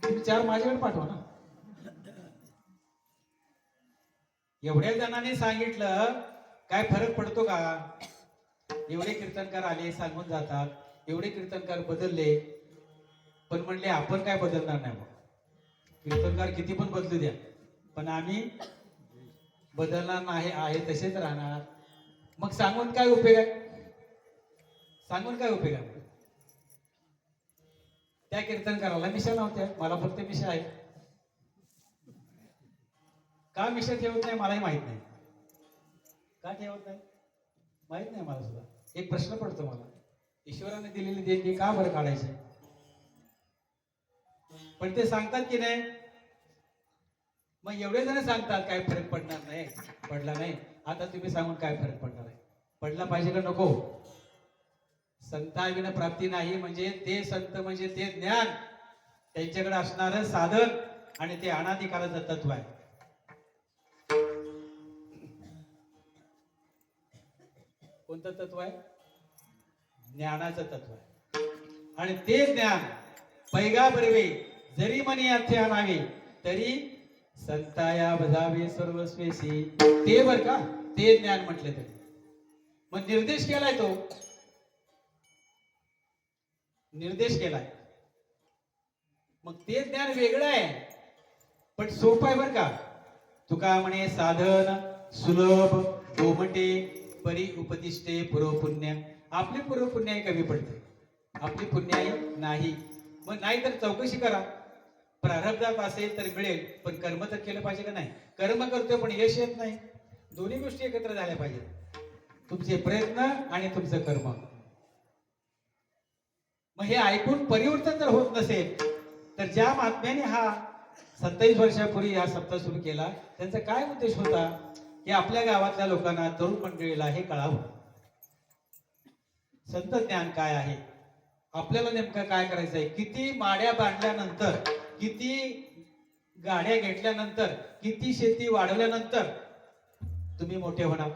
तुम्ही 4 माझ्याकडे पाठवा ना. एवढ्या जणांनी सांगितलं, काय फरक पडतो का? एवढे कीर्तनकार आले, सांगून जातात. एवढे कीर्तनकार बदलले, पण म्हणले आपण काय बदलणार नाही. मग कीर्तनकार किती पण बदलू द्या, पण आम्ही बदलणार नाही, आहे तसेच राहणार. मग सांगून काय उपयोग आहे? सांगून काय उपयोग आहे? त्या कीर्तन करायला मिशा नव्हत्या, मला फक्त मिशा आहे. का मिशा ठेवत नाही मलाही माहित नाही. का ठेवत नाही माहित नाही मला सुद्धा. एक प्रश्न पडतो मला, ईश्वराने दिलेली देणगी का बरं काढायची? पण ते सांगतात की नाही. मग एवढे जण सांगतात काय फरक पडणार नाही, पडला नाही. आता तुम्ही सांगून काय फरक पडणार आहे? पडला पाहिजे का नको? संताविना प्राप्ती नाही म्हणजे ते संत म्हणजे ते ज्ञान, त्यांच्याकडे असणारं साधन आणि ते अनादिकालाचं तत्व आहे. कोणतं तत्व आहे? ज्ञानाचं तत्व आहे. आणि ते ज्ञान पैगा बरवे जरी मनी अर्थे आणावे तरी संताया बजावे सर्वस्वेसी. ते बर का, ते ज्ञान म्हटले तरी. मग निर्देश केलाय तो, निर्देश केलाय. मग ते ज्ञान वेगळं आहे पण सोपं आहे बर का. तुका म्हणे साधन सुलभ गोमटे परी उपदिष्टे पूर्व पुण्य. आपली पूर्व पुण्याई कमी पडते, आपली पुण्याई नाही. मग नाही तर चौकशी करा. प्रारब्धात असेल तर मिळेल, पण कर्म तर केलं पाहिजे का नाही? कर्म करतोय पण यश येत नाही. दोन्ही गोष्टी एकत्र झाल्या पाहिजेत, तुमचे प्रयत्न आणि तुमचं कर्म. मग हे ऐकून परिवर्तन जर होत नसेल तर ज्या महात्म्याने हा 27 वर्षापूर्वी हा सप्ताह सुरू केला त्यांचा काय उद्देश होता की आपल्या गावातल्या लोकांना, तरुण मंडळीला हे कळावं संत ज्ञान काय आहे, आपल्याला नेमकं काय करायचं आहे. किती माड्या बांधल्यानंतर, किती गाड्या घेतल्यानंतर, किती शेती वाढवल्यानंतर तुम्ही मोठे होणार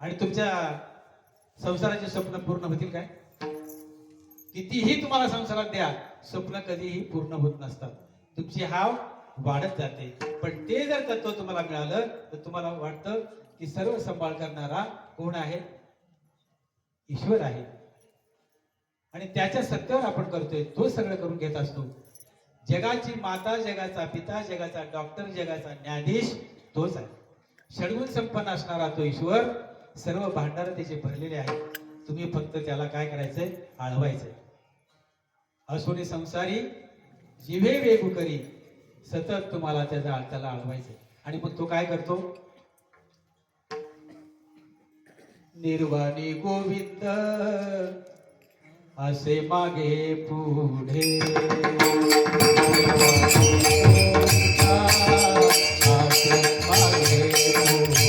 आणि तुमच्या संसाराचे स्वप्न पूर्ण होतील काय? कितीही तुम्हाला संसारात द्या, स्वप्न कधीही पूर्ण होत नसतात. तुमची हाव वाढत जाते. पण ते जर तत्व तुम्हाला मिळालं तर तुम्हाला वाटतं की सर्व सांभाळ करणारा कोण आहे? ईश्वर आहे. आणि त्याच्या सत्यावर आपण करतोय, तो सगळं करून घेत असतो. जगाची माता, जगाचा पिता, जगाचा डॉक्टर, जगाचा न्यायाधीश तोच आहे. षडगुण संपन्न असणारा तो ईश्वर, सर्व भांडार त्याचे भरलेले आहे. तुम्ही फक्त त्याला काय करायचंय? आळवायचंय. असोने संसारी जिव्हे वेगू करी, सतत तुम्हाला त्याला आळवायचंय. आणि मग तो काय करतो? निर्वाणी गोविंद असे मागे पुढे, असे मागे पुढे.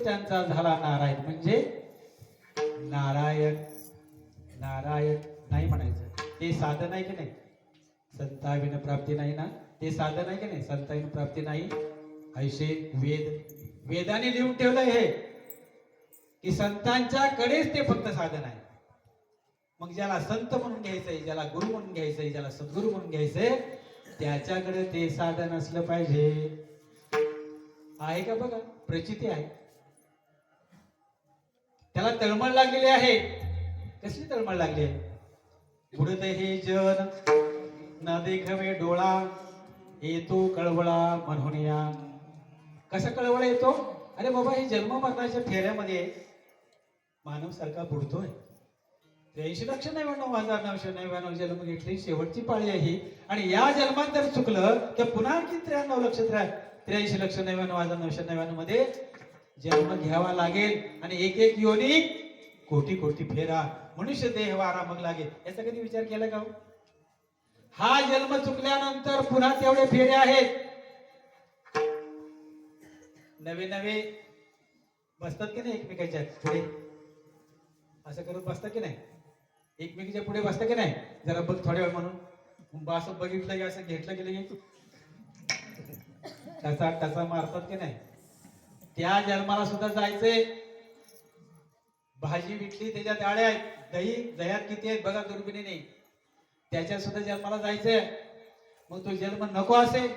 त्यांचा झाला नारायण. म्हणजे नारायण, नारायण नाही म्हणायचं. ते साधन आहे की नाही? संताविन प्राप्ती नाही ना, ते साधन आहे की नाही? संताविन प्राप्ती नाही. ऐसे वेदाने लिहून ठेवलंय हे की संतांच्या कडेच ते फक्त साधन आहे. मग ज्याला संत म्हणून घ्यायचंय, ज्याला गुरु म्हणून घ्यायचंय, ज्याला सद्गुरु म्हणून घ्यायचंय, त्याच्याकडे ते साधन असलं पाहिजे. आहे का? बघा, प्रचिती आहे. त्याला तळमळ लागलेली आहे. कसली तळमळ लागली आहे? बुडत हे जन न देखवे डोळा, येतो कळवळा म्हणून या. कसा कळवळा येतो? अरे बाबा, हे जन्म मरणाच्या फेऱ्यामध्ये मानव सारखा बुडतोय. 83,99,999 जन्म घेतली, शेवटची पाळी आहे ही. आणि या जन्मात जर चुकलं तर पुन्हा आणखी 93,93,99,999 मध्ये जन्म घ्यावा लागेल आणि एक एक योनी कोटी कोटी फेरा मनुष्य देह वारा मग लागेल. याचा कधी विचार केला का हो? हा जन्म चुकल्यानंतर पुन्हा तेवढे फेरे आहेत. नवे नवे बसतात की नाही एकमेकांच्या पुढे, असं करत बसतात की नाही, एकमेकीच्या पुढे बसतात की नाही, जरा बघ थोड्या वेळ म्हणून असं बघितलं की असं घेतलं गेलं की टचा टचा मारतात की नाही. त्या जन्माला सुद्धा जायचंय. भाजी विकली त्याच्यात आळ्या आहेत, दही दह्यात किती आहेत बघा दुर्बिणीने, त्याच्यात सुद्धा जन्माला जायचंय. मग तो जन्म नको असेल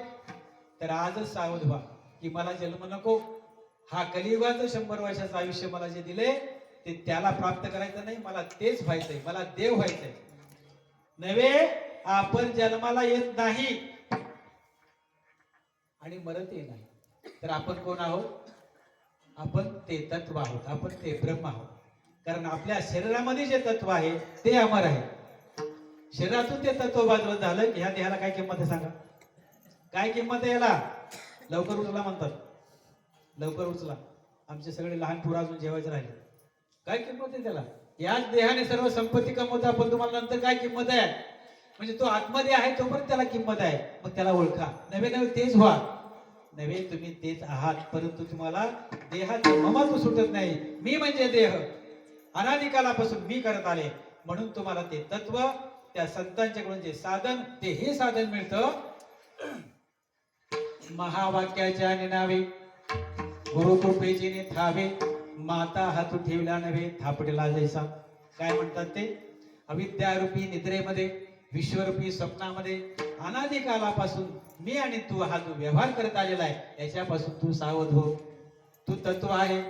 तर आजच सावध व्हा की मला जन्म नको. हा कलियुगाचं 100 वर्षाचं आयुष्य मला जे दिले ते त्याला प्राप्त करायचं नाही, मला तेच व्हायचंय, मला देव व्हायचंय. नव्हे आपण जन्माला येत नाही आणि मरतही नाही तर आपण कोण आहोत? आपण ते तत्व आहोत, आपण ते ब्रह्म आहोत. कारण आपल्या शरीरामध्ये जे तत्व आहे ते अमर आहे. शरीरातून ते तत्व बाजूला झालं की ह्या देहाला काय किंमत आहे सांगा? काय किंमत आहे याला? लवकर उचला म्हणतात, लवकर उचला. आमचे सगळे लहान पोरं अजून जेवायचे राहिले. काय किंमत आहे त्याला? याच देहाने सर्व संपत्ती कमवता, पण तुम्हाला नंतर काय किंमत आहे? म्हणजे तो आतमध्ये आहे तोपर्यंत त्याला किंमत आहे. मग त्याला ओळखा. नवे नवे तेच व्हा. नवे तुम्ही तेच आहात, परंतु तुम्हाला देहाचे ममत्व सुटत नाही. मी म्हणजे देह, अनादिकालापासून मी करत आले. म्हणून तुम्हाला ते तत्व त्या संतांच्याकडून जे साधन ते हे साधन मिळतं. महावाक्याच्या निनावे गुरुकृपेचे थावे, माता हातू ठेवला नव्हे थापडला जैसा. काय म्हणतात ते? अविद्यारूपी निद्रेमध्ये, विश्वरूपी स्वप्नामध्ये अनादिकालापासून मी आणि तू हा जो व्यवहार करत आलेला आहे याच्यापासून तू सावध हो. तू तत्व आहे,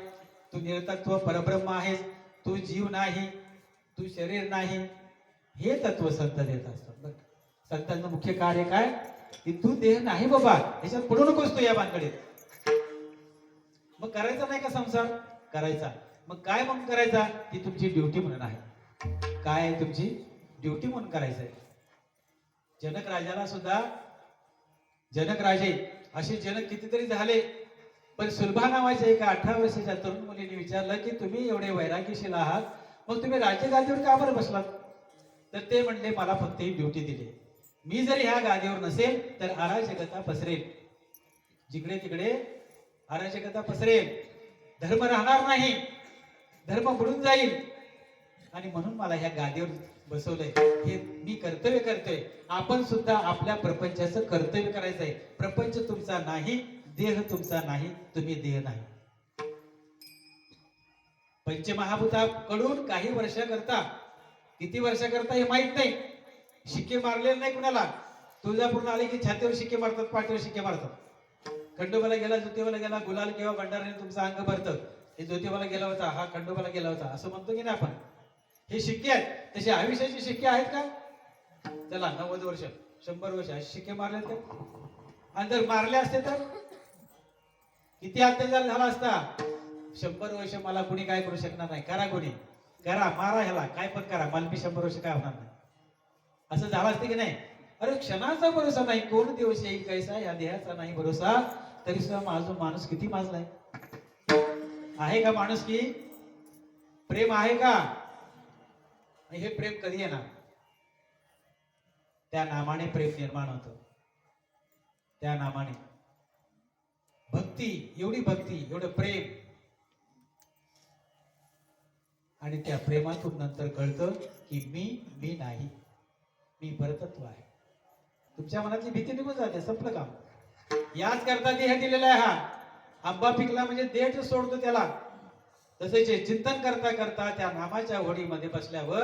तू निरतत्व परब्रह्म आहेस, तू जीव नाही, तू शरीर नाही. हे तत्व संत देत असतात. संतांचं मुख्य कार्य काय? की तू देह नाही बाबा, याच्यात पडू नकोस तू या भानगडीत. मग करायचा नाही का संसार? करायचा. मग काय म्हणून करायचा? ती तुमची ड्युटी म्हणून आहे. काय आहे तुमची ड्युटी म्हणून करायचंय. जनक राजाला सुद्धा, जनक राजे असे जनक कितीतरी झाले, पण सुलभा नावाच्या एका 18 वर्षाच्या तरुण मुलीने विचारलं की तुम्ही एवढे वैराग्यशील आहात, मग तुम्ही राज्यगादीवर का बरं बसलात? तर ते म्हणले मला फक्त ही ड्युटी दिली. मी जर ह्या गादीवर नसेल तर अराजकता पसरेल, जिकडे तिकडे अराजकता पसरेल, धर्म राहणार नाही, धर्म बुडून जाईल. आणि म्हणून मला ह्या गादीवर बसवलंय. हे मी कर्तव्य करतोय. आपण सुद्धा आपल्या प्रपंचाचं कर्तव्य करायचंय. प्रपंच तुमचा नाही, देह तुमचा नाही, तुम्ही देह नाही. पंचमहाभूताकडून काही वर्ष करता, किती वर्ष करता हे माहित नाही. शिक्के मारलेले नाही कुणाला. तुळजापूरून आले की छातीवर शिक्के मारतात, पाठीवर शिक्के मारतात. खंडोबाला गेला, ज्योतिबाला गेला, गुलाल किंवा भंडाऱ्याने तुमचं अंग भरतं. हे ज्योतिबाला गेला होता, हा खंडोबाला गेला होता असं म्हणतो की नाही आपण. हे शिक्के आहेत. तसे आयुष्याचे शिक्के आहेत का? चला 90 वर्ष 100 वर्ष असे शिक्के मारले तर, आणि जर मारले असते तर किती अत्याचार झाला असता. 100 वर्ष मला कुणी काय करू शकणार नाही. करा कुणी करा, मारा ह्याला काय पण करा, मला मी 100 वर्ष काय होणार नाही असं झालं असते की नाही. अरे क्षणाचा भरोसा नाही, कोण दिवस येईल कैसा, या देहाचा नाही भरोसा. तरी सुद्धा माझा माणूस किती माजलाय. आहे का माणूस की प्रेम आहे का? हे प्रेम कधी येणार? त्या नामाने प्रेम निर्माण होतं. त्या नामाने भक्ती, एवढी भक्ती, एवढं प्रेम, आणि त्या प्रेमातून नंतर कळतं की मी नाही, मी परतत्व आहे. तुमच्या मनातली भीती निघून जाते, संपलं काम. याच करता देह दिलेला आहे. हा आंबा पिकला म्हणजे देठ सोडतो त्याला. तसेच चिंतन करता करता त्या नामाच्या होडीमध्ये बसल्यावर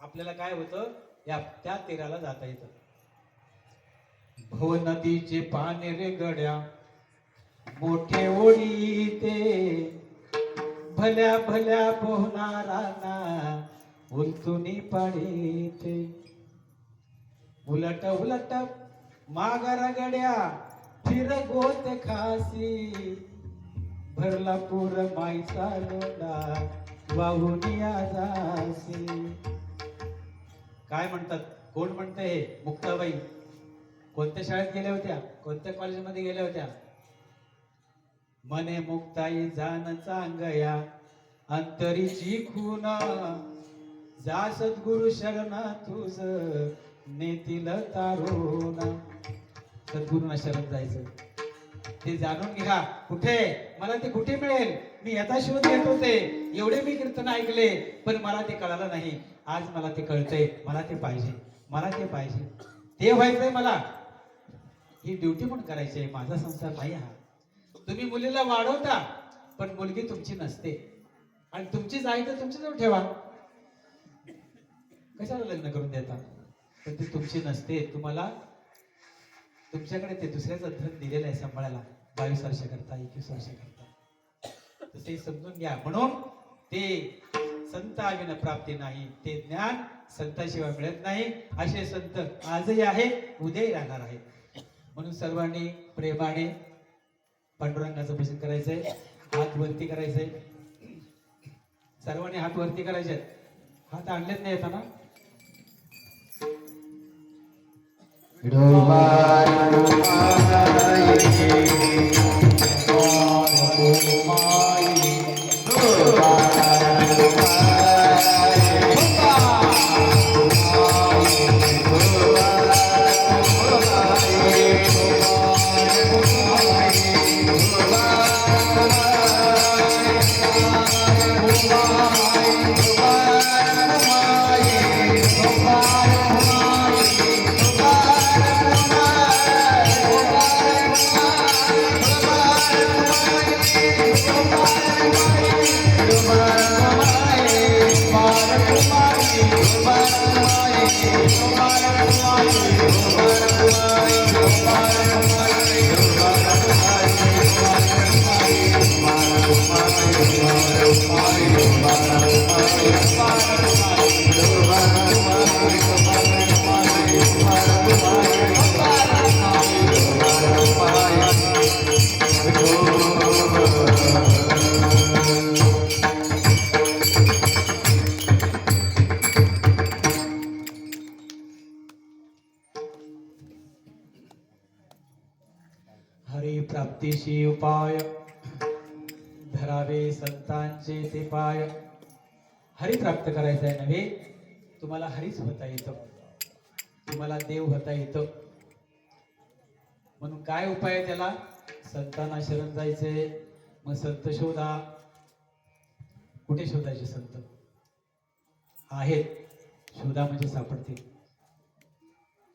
आपल्याला काय होतं? या त्या तीराला जाता येतं. भव नदीचे पाणी रे गड्या मोठे ओढी ते, भल्या भल्या पोहणारांना उलटुनी पाणी ते. उलट उलट माघारा गड्या फिर गोत खासी, भरला पूर माईचा लोंढा वाहुनिया जासी. काय म्हणतात? कोण म्हणते हे? मुक्ताबाई. कोणत्या शाळेत गेल्या होत्या? कोणत्या कॉलेजमध्ये गेल्या होत्या? मने मुक्ताई जान चांगया अंतरीची खून जा सद्गुरु शरणा तुझ नेतील तारुण. सद्गुरूंना शरण जायचं ते जाणून घ्या. कुठे मला ते कुठे मिळेल? मी याचा शोध घेत होते, एवढे मी कीर्तन ऐकले, पण मला ते कळालं नाही. आज मला ते कळतंय. मला ते पाहिजे, मला ते पाहिजे, ते व्हायचंय मला. ही ड्युटी पण करायची आहे. माझा संसार नाही हा. तुम्ही मुलीला वाढवता पण मुलगी तुमची नसते आणि तुमचीच आहे तर तुमच्याजवळ ठेवा. कशाला लग्न करून देता? पण ती तुमची नसते. तुम्हाला तुमच्याकडे ते दुसऱ्याचं धन दिलेलं आहे सांभाळायला. 22 वर्ष करता, 21 वर्ष करता. तसे समजून घ्या. म्हणून ते संत आविन प्राप्ती नाही, ते ज्ञान संताशिवाय मिळत नाही. असे संत आजही आहे, उद्याही राहणार आहे. म्हणून सर्वांनी प्रेमाने पांडुरंगाचं भजन करायचंय. हात वरती करायचंय. सर्वांनी हात वरती करायचे. हात आणलेत नाही येताना. हरी प्राप्तीशी उपाय धरावे संतांचे ते पाय. हरी प्राप्त करायचं आहे नव्हे, तुम्हाला हरीच होता येतं, तुम्हाला देव होता येतं. म्हणून काय उपाय आहे त्याला? संतांना शरण जायचे. मग संत शोधा. कुठे शोधायचे संत? आहेत, शोधा म्हणजे सापडतील.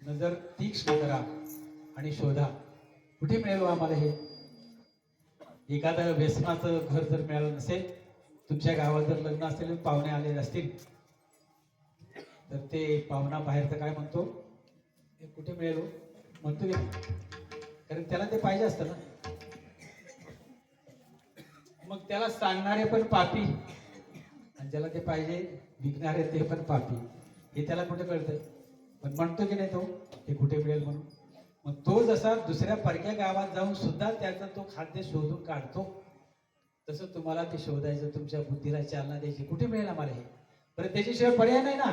नजर तीक्ष्ण करा आणि शोधा. कुठे मिळेल आम्हाला हे? एखादं व्यसनाचं घर जर मिळालं नसेल, तुमच्या गावात जर लग्न असेल, पाहुणे आलेले असतील, तर ते पाहुणा बाहेरचं काय म्हणतो? हे कुठे मिळेल म्हणतो की नाही? कारण त्याला ते पाहिजे असतं ना. मग त्याला सांगणारे पण पापी आणि ज्याला ते पाहिजे विकणारे ते पण पापी. हे त्याला कुठे कळतंय? पण म्हणतो की नाही तो हे कुठे मिळेल म्हणून. मग तो जसा दुसऱ्या परक्या गावात जाऊन सुद्धा त्याचं तो खाद्य शोधून काढतो, तसं तुम्हाला ते शोधायचं. तुमच्या बुद्धीला चालना द्यायची. कुठे मिळेल आम्हाला हे? परत त्याच्याशिवाय पर्याय नाही ना.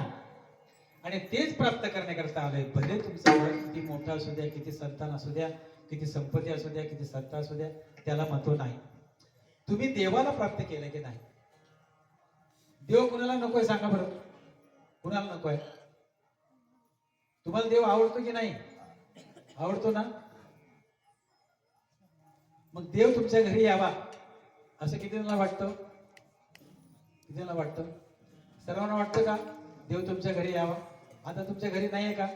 आणि तेच प्राप्त करण्याकरता आलोय. भले तुमचं घर किती मोठं असू द्या, किती संतान असू द्या, किती संपत्ती असू द्या, किती सत्ता असू द्या, त्याला महत्व नाही. तुम्ही देवाला प्राप्त केलं की नाही? देव कुणाला नकोय सांगा बरं? कुणाला नकोय? तुम्हाला देव आवडतो की नाही? आवडतो ना. मग देव तुमच्या घरी यावा असं किती जणांना वाटतं? किती जणांना वाटतं? सर्वांना वाटतं का देव तुमच्या घरी यावा? आता तुमच्या घरी नाहीये का?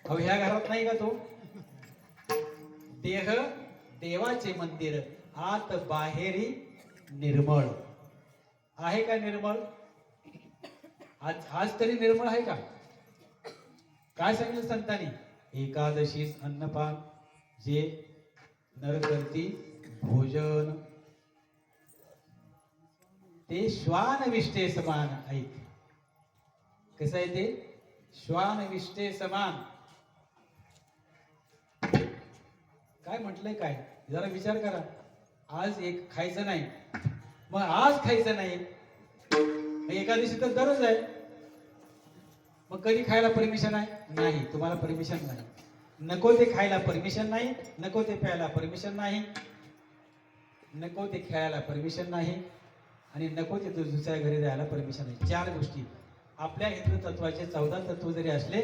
अहो ह्या घरात नाही का तो? देह देवाचे मंदिर, आत बाहेरी निर्मळ. आहे का निर्मळ? आज तरी निर्मळ आहे का? काय सांगितलं संतांनी? एकादशीस अन्नपान जे नर करती भोजन ते श्वान विष्ठे समान. ऐक कसं आहे ते? श्वान विष्ठे समान. काय म्हटलंय काय? जरा विचार करा. आज एक खायचं नाही, मग आज खायचं नाही. एकादशी तर दररोज आहे. मग कधी खायला परमिशन आहे? नाही. तुम्हाला परमिशन नाही. नको ते खायला परमिशन नाही, नको ते प्यायला परमिशन नाही. नको ते खेळायला परमिशन नाही आणि नको ते दुसऱ्या घरी जायला परमिशन नाही. 4 गोष्टी आपल्या हिंदू तत्वाचे 14 तत्व जरी असले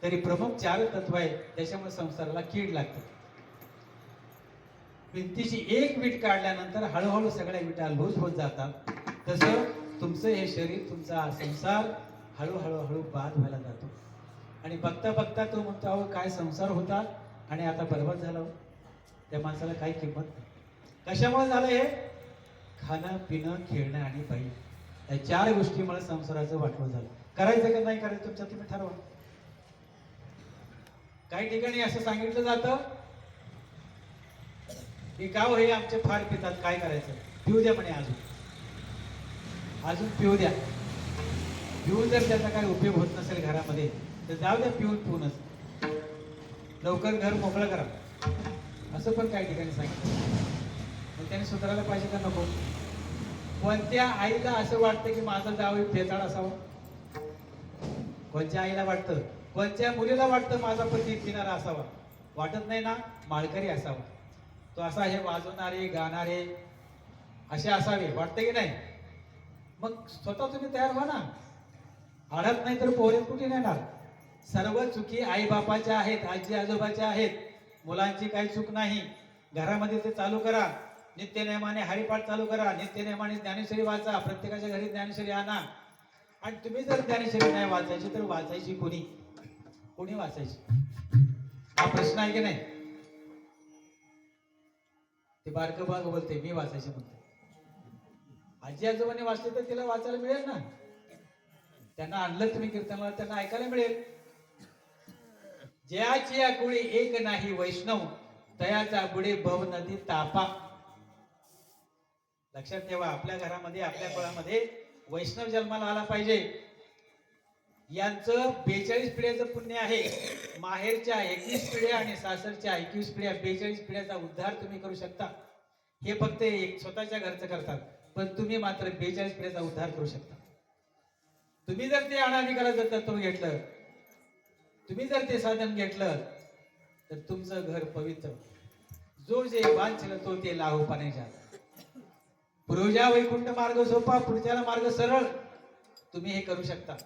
तरी प्रमुख 4 तत्व आहेत. त्याच्यामुळे संसाराला कीड लागते. भिंतीची एक वीट काढल्यानंतर हळूहळू सगळ्या विटा लूज होत जातात. तसं तुमचं हे शरीर, तुमचा संसार हळूहळू बाद व्हायला जातो. आणि बघता बघता तो म्हणतो अहो काय संसार होता आणि आता बरबाद झाला. त्या माणसाला काही किंमत नाही. कशामुळे झालं हे? खाणं पिणं खेळणं आणि बाई, या 4 गोष्टीमुळे संसाराचं वाटवं झालं. करायचं का नाही करायचं तुमच्या तुम्ही ठरवा. काही ठिकाणी असं सांगितलं जातं की गाव हे आमचे फार पितात, काय करायचं? पिऊ द्या म्हणे, अजून पिऊ द्या. पिऊन जर त्याचा काही उपयोग होत नसेल घरामध्ये तर जाऊ द्या, पिऊनच लवकर घर मोकळं करा, असं पण काही ठिकाणी सांगितलं. मग त्याने सुधारायला पाहिजे का नको? कोणत्या आईला असं वाटतं की माझा जावई फेताळ असावा? कोणत्या आईला वाटतं? कोणत्या मुलीला वाटतं माझा पती पिणारा असावा? वाटत नाही ना. माळकरी असावा, तो असा हे वाजवणारे गाणारे असे असावे, वाटतं की नाही? मग स्वतः तुम्ही तयार व्हा ना. आडत नाही तर पोरे कुठे नेणार? सर्व चुकी आई बापाच्या आहेत, आजी आजोबाच्या आहेत. मुलांची काही चूक नाही. घरामध्ये ते चालू करा, नित्यनेमाने हरिपाठ चालू करा, नित्यनेमाने ज्ञानेश्वरी वाचा, प्रत्येकाच्या घरी ज्ञानेश्वरी आणा. आणि तुम्ही जर ज्ञानेश्वरी नाही वाचायची तर वाचायची कोणी वाचायची? हा प्रश्न आहे की नाही? ते बारकं बाग बोलते मी वाचायचे म्हणते. आजी आजोबाने वाचले तर तिला वाचायला मिळेल ना. त्यांना आणलं तुम्ही कीर्तनाला, त्यांना ऐकायला मिळेल. जयाची या कुळी एक नाही वैष्णव, तयाचा बुडे भव नदी तापा. लक्षात ठेवा, आपल्या घरामध्ये आपल्या कुळामध्ये वैष्णव जन्माला आला पाहिजे. यांचं 42 पिढ्याचं पुण्य आहे. माहेरच्या 21 पिढ्या आणि सासरच्या 21 पिढ्या, 42 पिढ्याचा उद्धार तुम्ही करू शकता. हे फक्त एक स्वतःच्या घरचं करतात, पण तुम्ही मात्र 42 पिढ्याचा उद्धार करू शकता. तुम्ही जर ते अनाधिकाराचं तत्व घेतलं, तुम्ही जर ते साधन घेतलं तर तुमचं घर पवित्र. जो जे वांछल तो ते लाहो पाण्याच्या. पूर्वजा वैकुंठ मार्ग सोपा, पुढच्याला मार्ग सरळ. तुम्ही हे करू शकता.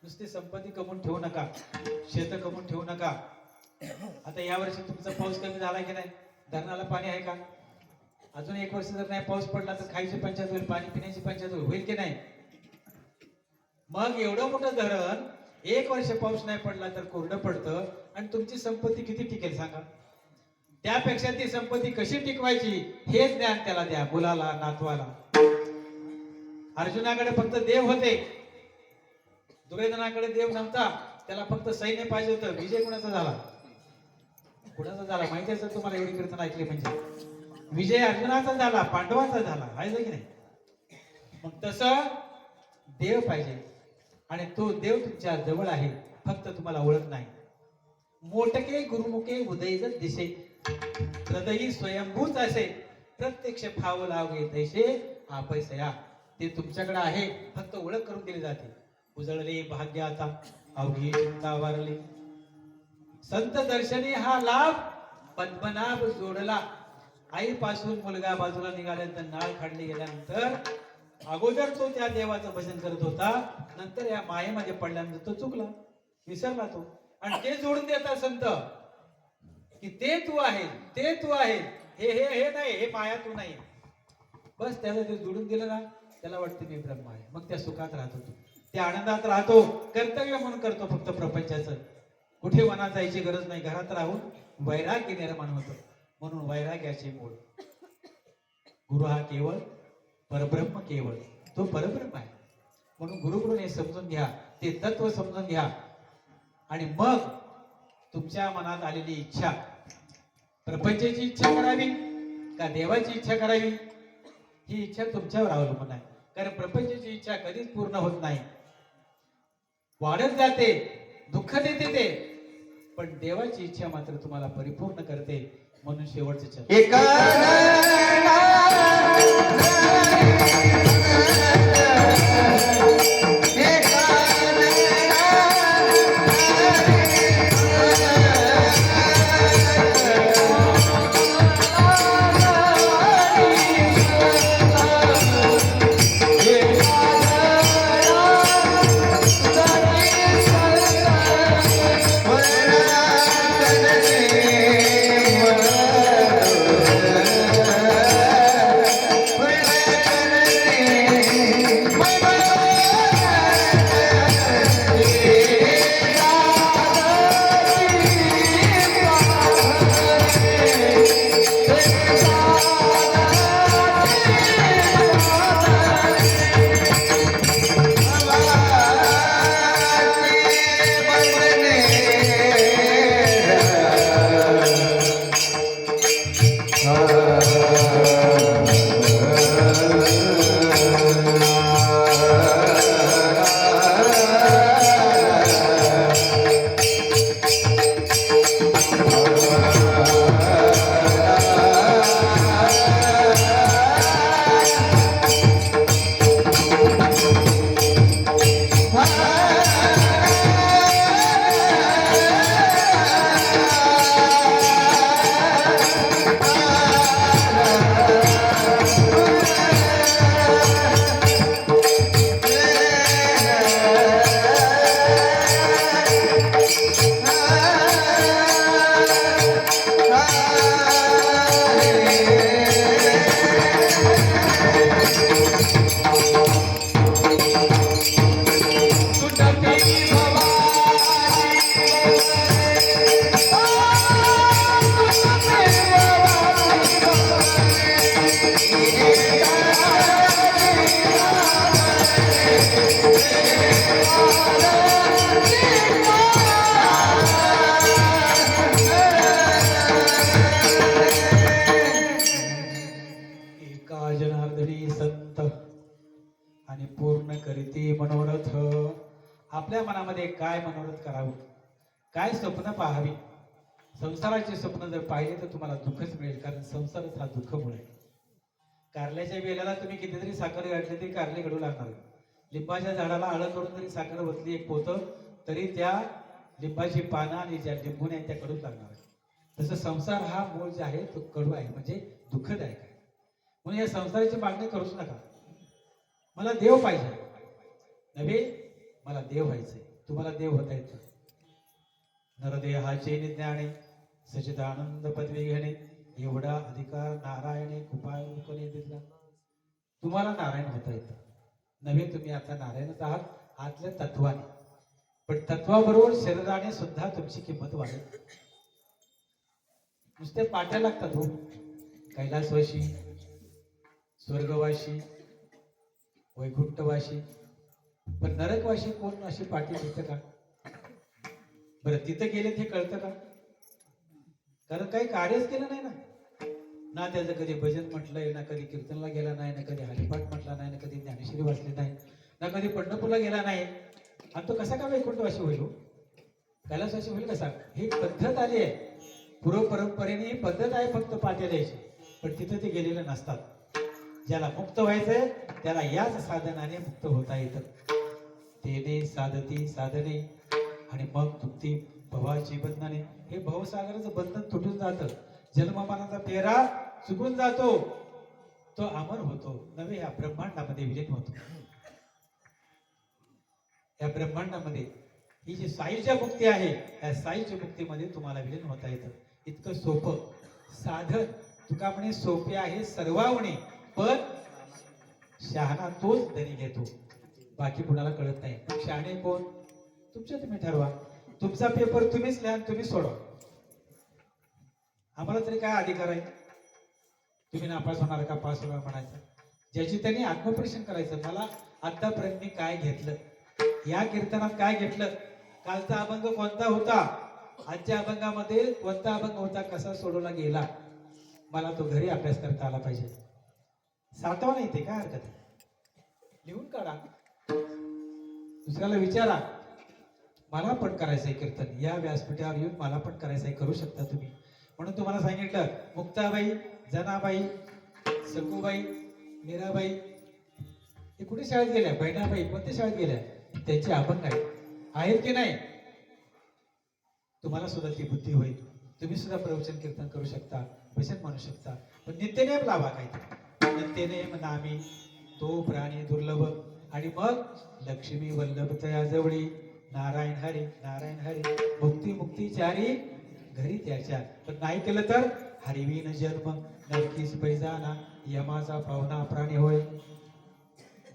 नुसती संपत्ती कमवून ठेवू नका, शेत कमवून ठेवू नका. आता या वर्षी तुमचा पाऊस कमी झाला की नाही? धरणाला पाणी आहे का? अजून 1 वर्ष जर नाही पाऊस पडला तर खायची पंचायत होईल, पाणी पिण्याची पंचायत होईल की नाही? मग एवढं मोठं धरण 1 वर्ष पाऊस नाही पडला तर कोरडं पडतं आणि तुमची संपत्ती किती टिकेल सांगा? त्यापेक्षा ती संपत्ती कशी टिकवायची हे ज्ञान त्याला द्या, मुलाला, नातवाला. अर्जुनाकडे फक्त देव होते, दुर्योधनाकडे देव नव्हता. त्याला फक्त सैन्य पाहिजे होतं. विजय कुणाचा झाला? माहिती असेल तुम्हाला, एवढी कीर्तन ऐकली म्हणजे. विजय अर्जुनाचा झाला, पांडवाचा झाला, आहे की नाही? मग तसं देव पाहिजे आणि तो देव तुमच्या जवळ आहे, फक्त तुम्हाला ओळख नाही. मोटके गुरुमुखे उदयच दिसे, हृदयी स्वयंभूच असे, प्रत्यक्ष फाव लागे तैसे आपैसया. ते तुमच्याकडे आहे, फक्त ओळख करून दिली जाते. उजळले भाग्य आता, अवघी चिंता वारली. संत दर्शनी हा लाभ, पद्मनाभ जोडला. आईपासून मुलगा बाजूला निघाल्यानंतर, नाळ काढली गेल्यानंतर, अगोदर तो त्या देवाचं भजन करत होता, नंतर या मायेमध्ये पडल्यानंतर तो चुकला, विसरला तो. आणि ते जोडून देतात संत की ते तू आहे, ते तू आहे, हे हे हे नाही, हे माया तू नाही. बस त्याला ते जोडून दिलं ना, त्याला वाटतं मी ब्रह्म आहे. मग त्या सुखात राहतो, तो त्या आनंदात राहतो. कर्तव्य म्हणून करतो फक्त प्रपंचाचं. कुठे वनात जायची गरज नाही, घरात राहून वैराग्य निर्माण होतं. म्हणून वैराग्याचे मूळ गुरु हा केवळ परब्रह्म, केवळ तो परब्रह्म आहे. म्हणून गुरुकडून हे समजून घ्या, ते तत्व समजून घ्या. आणि मग तुमच्या मनात आलेली इच्छा, प्रपंचाची इच्छा करावी का देवाची इच्छा करावी, ही इच्छा तुमच्यावर अवलंबून आहे. कारण प्रपंचाची इच्छा कधीच पूर्ण होत नाही, वाढत जाते, दुःख देते ते. पण देवाची इच्छा मात्र तुम्हाला परिपूर्ण करते. म्हणून शेवटचे एका जनार्दनी संत आणि पूर्ण करीती मनोरथ. आपल्या मनामध्ये काय मनोरथ करावं, काय स्वप्न पाहावी. संसाराचे स्वप्न जर पाहिले तर तुम्हाला दुःखच मिळेल, कारण संसारच हा दुःखमूळ आहे. कारल्याच्या वेलाला तुम्ही कितीतरी साखर घातली तरी कारले घडू लागणार. लिंबाच्या झाडाला आळं करून जरी साखर बसली एक पोतं तरी त्या लिंबाची पानं आणि ज्या लिंबून आहेत त्या कडूच लागणार आहे. तसं संसार हा मूळ जे आहे तो कडू आहे, म्हणजे दुःखदायक आहे. म्हणून या संसाराची मागणी करूच नका. मला देव पाहिजे नव्हे, मला देव व्हायचंय. तुम्हाला देव होता येतं. नरदेहाचे ज्ञाने सचिदानंद पदवी घेणे एवढा अधिकार नारायणे कृपाने दिला. तुम्हाला नारायण होता येतं नव्हे, तुम्ही आता नारायणच आहात आतल्या तत्वाने. पण तत्वाबरोबर शरीराने सुद्धा तुमची किंमत वाढेल. नुसते पाट्या लागतात हो. कैलासवाशी, स्वर्गवाशी, वैकुंठवाशी, पण नरकवाशी कोण अशी पाठी देतं का? बरं तिथं गेले ते कळतं का? कारण काही कार्यच केलं नाही ना त्याचं कधी भजन म्हटलंय, ना कधी कीर्तनला गेला नाही, ना कधी हरिपाठ म्हटला नाही, ना कधी ज्ञानेश्वरी वाचली नाही, ना कधी पंढरपूरला गेला नाही. आणि तो कसा का वैकुंठवाशी होईल हो? कैलासवाशी होईल कसा? ही पद्धत आली आहे. पूर्व परंपरेने ही पद्धत आहे फक्त पाट्या द्यायची, पण तिथं ते गेलेले नसतात. ज्याला मुक्त व्हायचंय त्याला याच साधनाने मुक्त होता येतं. तेने साधती साधने आणि मग तुमची भवाची बंधने. हे भवसागराचं बंधन तुटून जातं. जन्ममानाचा फेरा चुकून जातो, तो अमर होतो नव्हे, या ब्रह्मांडामध्ये विलीन होतो. या ब्रह्मांडामध्ये ही जी साईच्या मुक्ती आहे, या साईच्या मुक्तीमध्ये तुम्हाला विलीन होता येतं. इतकं सोपं साधन. तुका म्हणे सोपे आहे सर्वावणे, पण शहाणा तोच धनी घेतो, बाकी कुणाला कळत नाही. शहाणे कोण? तुमच्या तुम्ही ठरवा. तुमचा पेपर तुम्हीच लिहा, तुम्ही सोडवा. आम्हाला तरी काय अधिकार आहे? तुम्ही नापास होणार का पास होणार म्हणायचं? ज्याची त्यांनी आत्मपरीक्षण करायचं. मला आतापर्यंत मी काय घेतलं, या कीर्तनात काय घेतलं, कालचा अभंग कोणता होता, आजच्या अभंगामध्ये कोणता अभंग होता, कसा सोडवला गेला, मला तो घरी अभ्यास करता आला पाहिजे. साठवा नाही ते काय हरकत आहे, लिहून काढा, दुसऱ्याला विचारा. मला पण करायचंय कीर्तन, या व्यासपीठावर येऊन मला पण करायचंय, करू शकता तुम्ही. म्हणून तुम्हाला सांगितलं, मुक्ताबाई, जनाबाई, सखूबाई, मीराबाई हे कुठे शाळेत गेल्या, बहिणाबाई कोणत्या शाळेत गेल्या, त्यांचे अभंग आहेत की नाही? तुम्हाला सुद्धा ती बुद्धी होईल. तुम्ही सुद्धा प्रवचन कीर्तन करू शकता, भजन म्हणू शकता. पण नित्यनेम लावा. काय नित्यनेम नामी तो प्राणी दुर्लभ, आणि मग लक्ष्मी वल्लभ तया जवळी, नारायण हरी नारायण हरी, मुक्ती मुक्ती चारी घरी त्याच्या. पण नाही केलं तर हरिवीन जन्म नरकीस पैजाना, यमाचा पाहुणा प्राणी होय.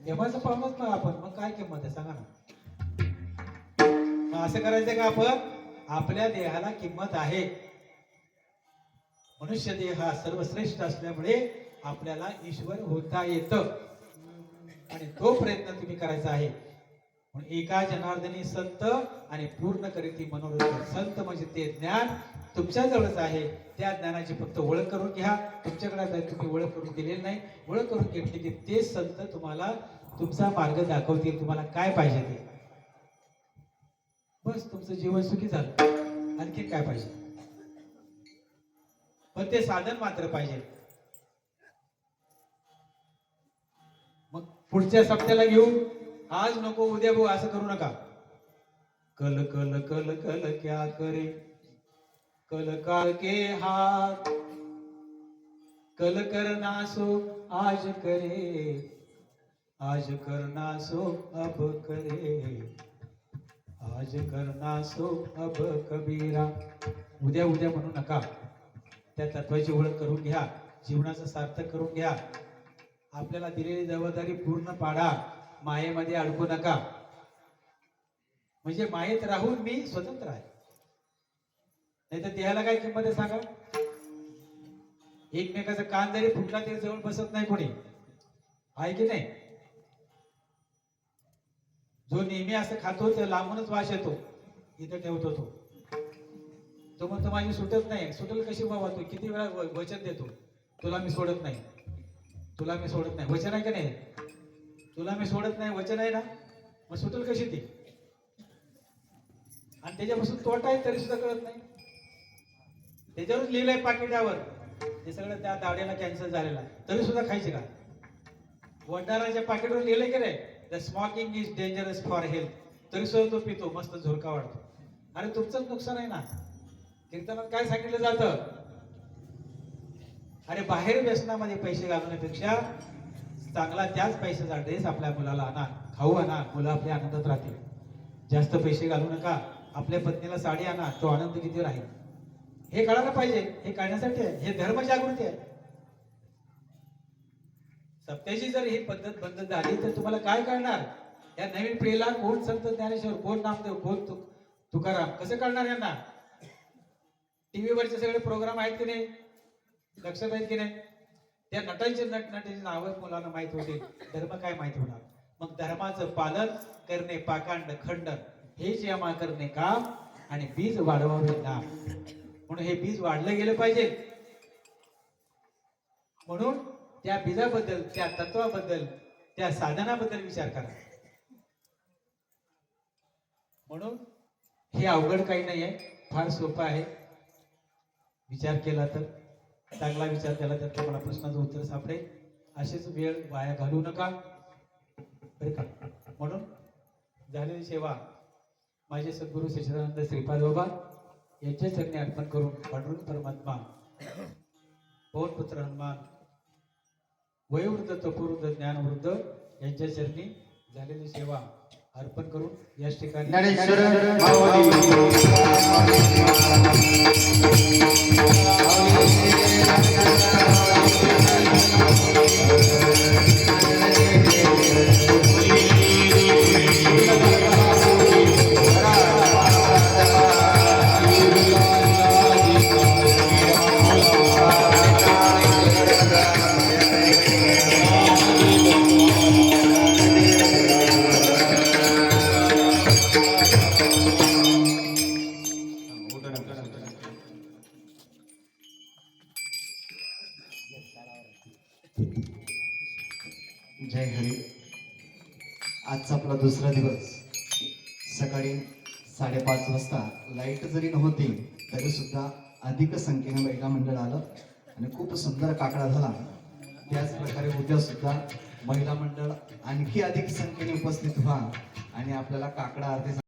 यमाचा पाहुणाच ना आपण, मग काय किंमत आहे सांगा ना. मग असं करायचं का आपण? आपल्या देहाला किंमत आहे. मनुष्य देह हा सर्वश्रेष्ठ असल्यामुळे आपल्याला ईश्वर होता येतं आणि तो प्रयत्न तुम्ही करायचा आहे. म्हणून एका जनार्दनी संत आणि पूर्ण करीती मनोरथ. संत म्हणजे ते ज्ञान तुमच्या जवळच आहे. त्या ज्ञानाची फक्त ओळख करून घ्या. तुमच्याकडे आता तुम्ही ओळख करून दिलेली नाही. ओळख करून घेतली की ते संत तुम्हाला तुमचा मार्ग दाखवतील. तुम्हाला काय पाहिजे ते, बस तुमचं जीवन सुखी झालं. आणखी काय पाहिजे? पण ते साधन मात्र पाहिजे. मग पुढच्या सप्त्याला घेऊ, आज नको उद्या बघू असं करू नका. कल कल कल कल क्या करे, कल काल के हाथ, कल करना सो आज करे, आज करना सो अब करे, आज करना सो अब कबीरा. उद्या उद्या म्हणू नका. त्या तत्वाची ओळख करून घ्या. जीवनाचं सार्थक करून घ्या. आपल्याला दिलेली जबाबदारी पूर्ण पाडा. मायेमध्ये अडकू नका. म्हणजे मायेत राहून मी स्वतंत्र आहे. नाही तर देहाला काय किंमत आहे सांगा? एकमेकाचा कान जरी फुटला तरी जवळ बसत नाही कोणी, आहे की नाही? जो नेहमी असं खातो ते लांबूनच वास येतो. इथं ठेवतो तो म्हणतो माझी सुटत नाही. सुटेल कशी बाबा? तू किती वेळा वचन देतो, तुला मी सोडत नाही, तुला मी सोडत नाही. वचन आहे का नाही? तुला मी सोडत नाही वचन आहे ना, मग सुटेल कशी ती? आणि त्याच्यापासून तोटा आहे तरी सुद्धा कळत नाही. त्याच्यावरच लिहिलंय पाकिटावर ते सगळं, त्या दावड्याला कॅन्सर झालेला तरी सुद्धा खायचे का? वडाराच्या पाकिटवर लिहिलंय की नाही, the smoking is dangerous for health, तरी सुद्धा तो पितो, मस्त झुरका वाढतो. अरे तुमचंच नुकसान आहे ना. कीर्तनात काय सांगितलं जातं? अरे बाहेर व्यसनामध्ये पैसे घालवण्यापेक्षा चांगला त्याच पैशाचा ड्रेस आपल्या मुलाला आणा, खाऊ आणा, मुलं आपल्या आनंदात राहतील. जास्त पैसे घालू नका. आपल्या पत्नीला साडी आणा, तो आनंद किती राहील हे कळायला पाहिजे. हे कळण्यासाठी आहे, हे धर्म जागृती आहे. सप्त्याची जर ही पद्धत बंद झाली तर तुम्हाला काय कळणार? या नवीन पिढीला कोण संत ज्ञानेश्वर, कोण नामदेव, कोण तुकाराम कसं कळणार यांना? टीव्ही वरचे सगळे प्रोग्राम आहेत की नाही, लक्षात आहेत की नाही? त्या नटांचे नटनटीची नावं मुलांना माहित होते, धर्म काय माहित होणार? मग धर्माचं पालन करणे, पाकांड खंडन हे जमा करणे काम आणि बीज वाढवावे नाम. म्हणून हे बीज वाढलं गेलं पाहिजे. म्हणून त्या बीजाबद्दल, त्या तत्वाबद्दल, त्या साधनाबद्दल विचार करा. म्हणून हे अवघड काही नाही आहे, फार सोपं आहे. विचार केला तर, चांगला विचार केला तर तुम्हाला प्रश्नाचं उत्तर सापडेल. अशीच वेळ वाया घालवू नका बरं का. म्हणून झालेली सेवा माझे सद्गुरू सच्चिदानंद श्रीपाद बाबा यांच्या चरणी अर्पण करून पांडुरंग परमात्मा, पवन पुत्र हनुमान, वयोवृद्ध, तपोवृद्ध, ज्ञानवृद्ध यांच्या चरणी झालेली सेवा अर्पण करून याच ठिकाणी ज्ञानेश्वर माऊली जय हरी. आजचा आपला दुसरा दिवस. सकाळी 5:30 वाजता लाईट जरी नव्हती तरी सुद्धा अधिक संख्येने महिला मंडळ आलं आणि खूप सुंदर काकडा झाला. त्याच प्रकारे उद्या सुद्धा महिला मंडळ आणखी अधिक संख्येने उपस्थित व्हा आणि आपल्याला काकडा आरती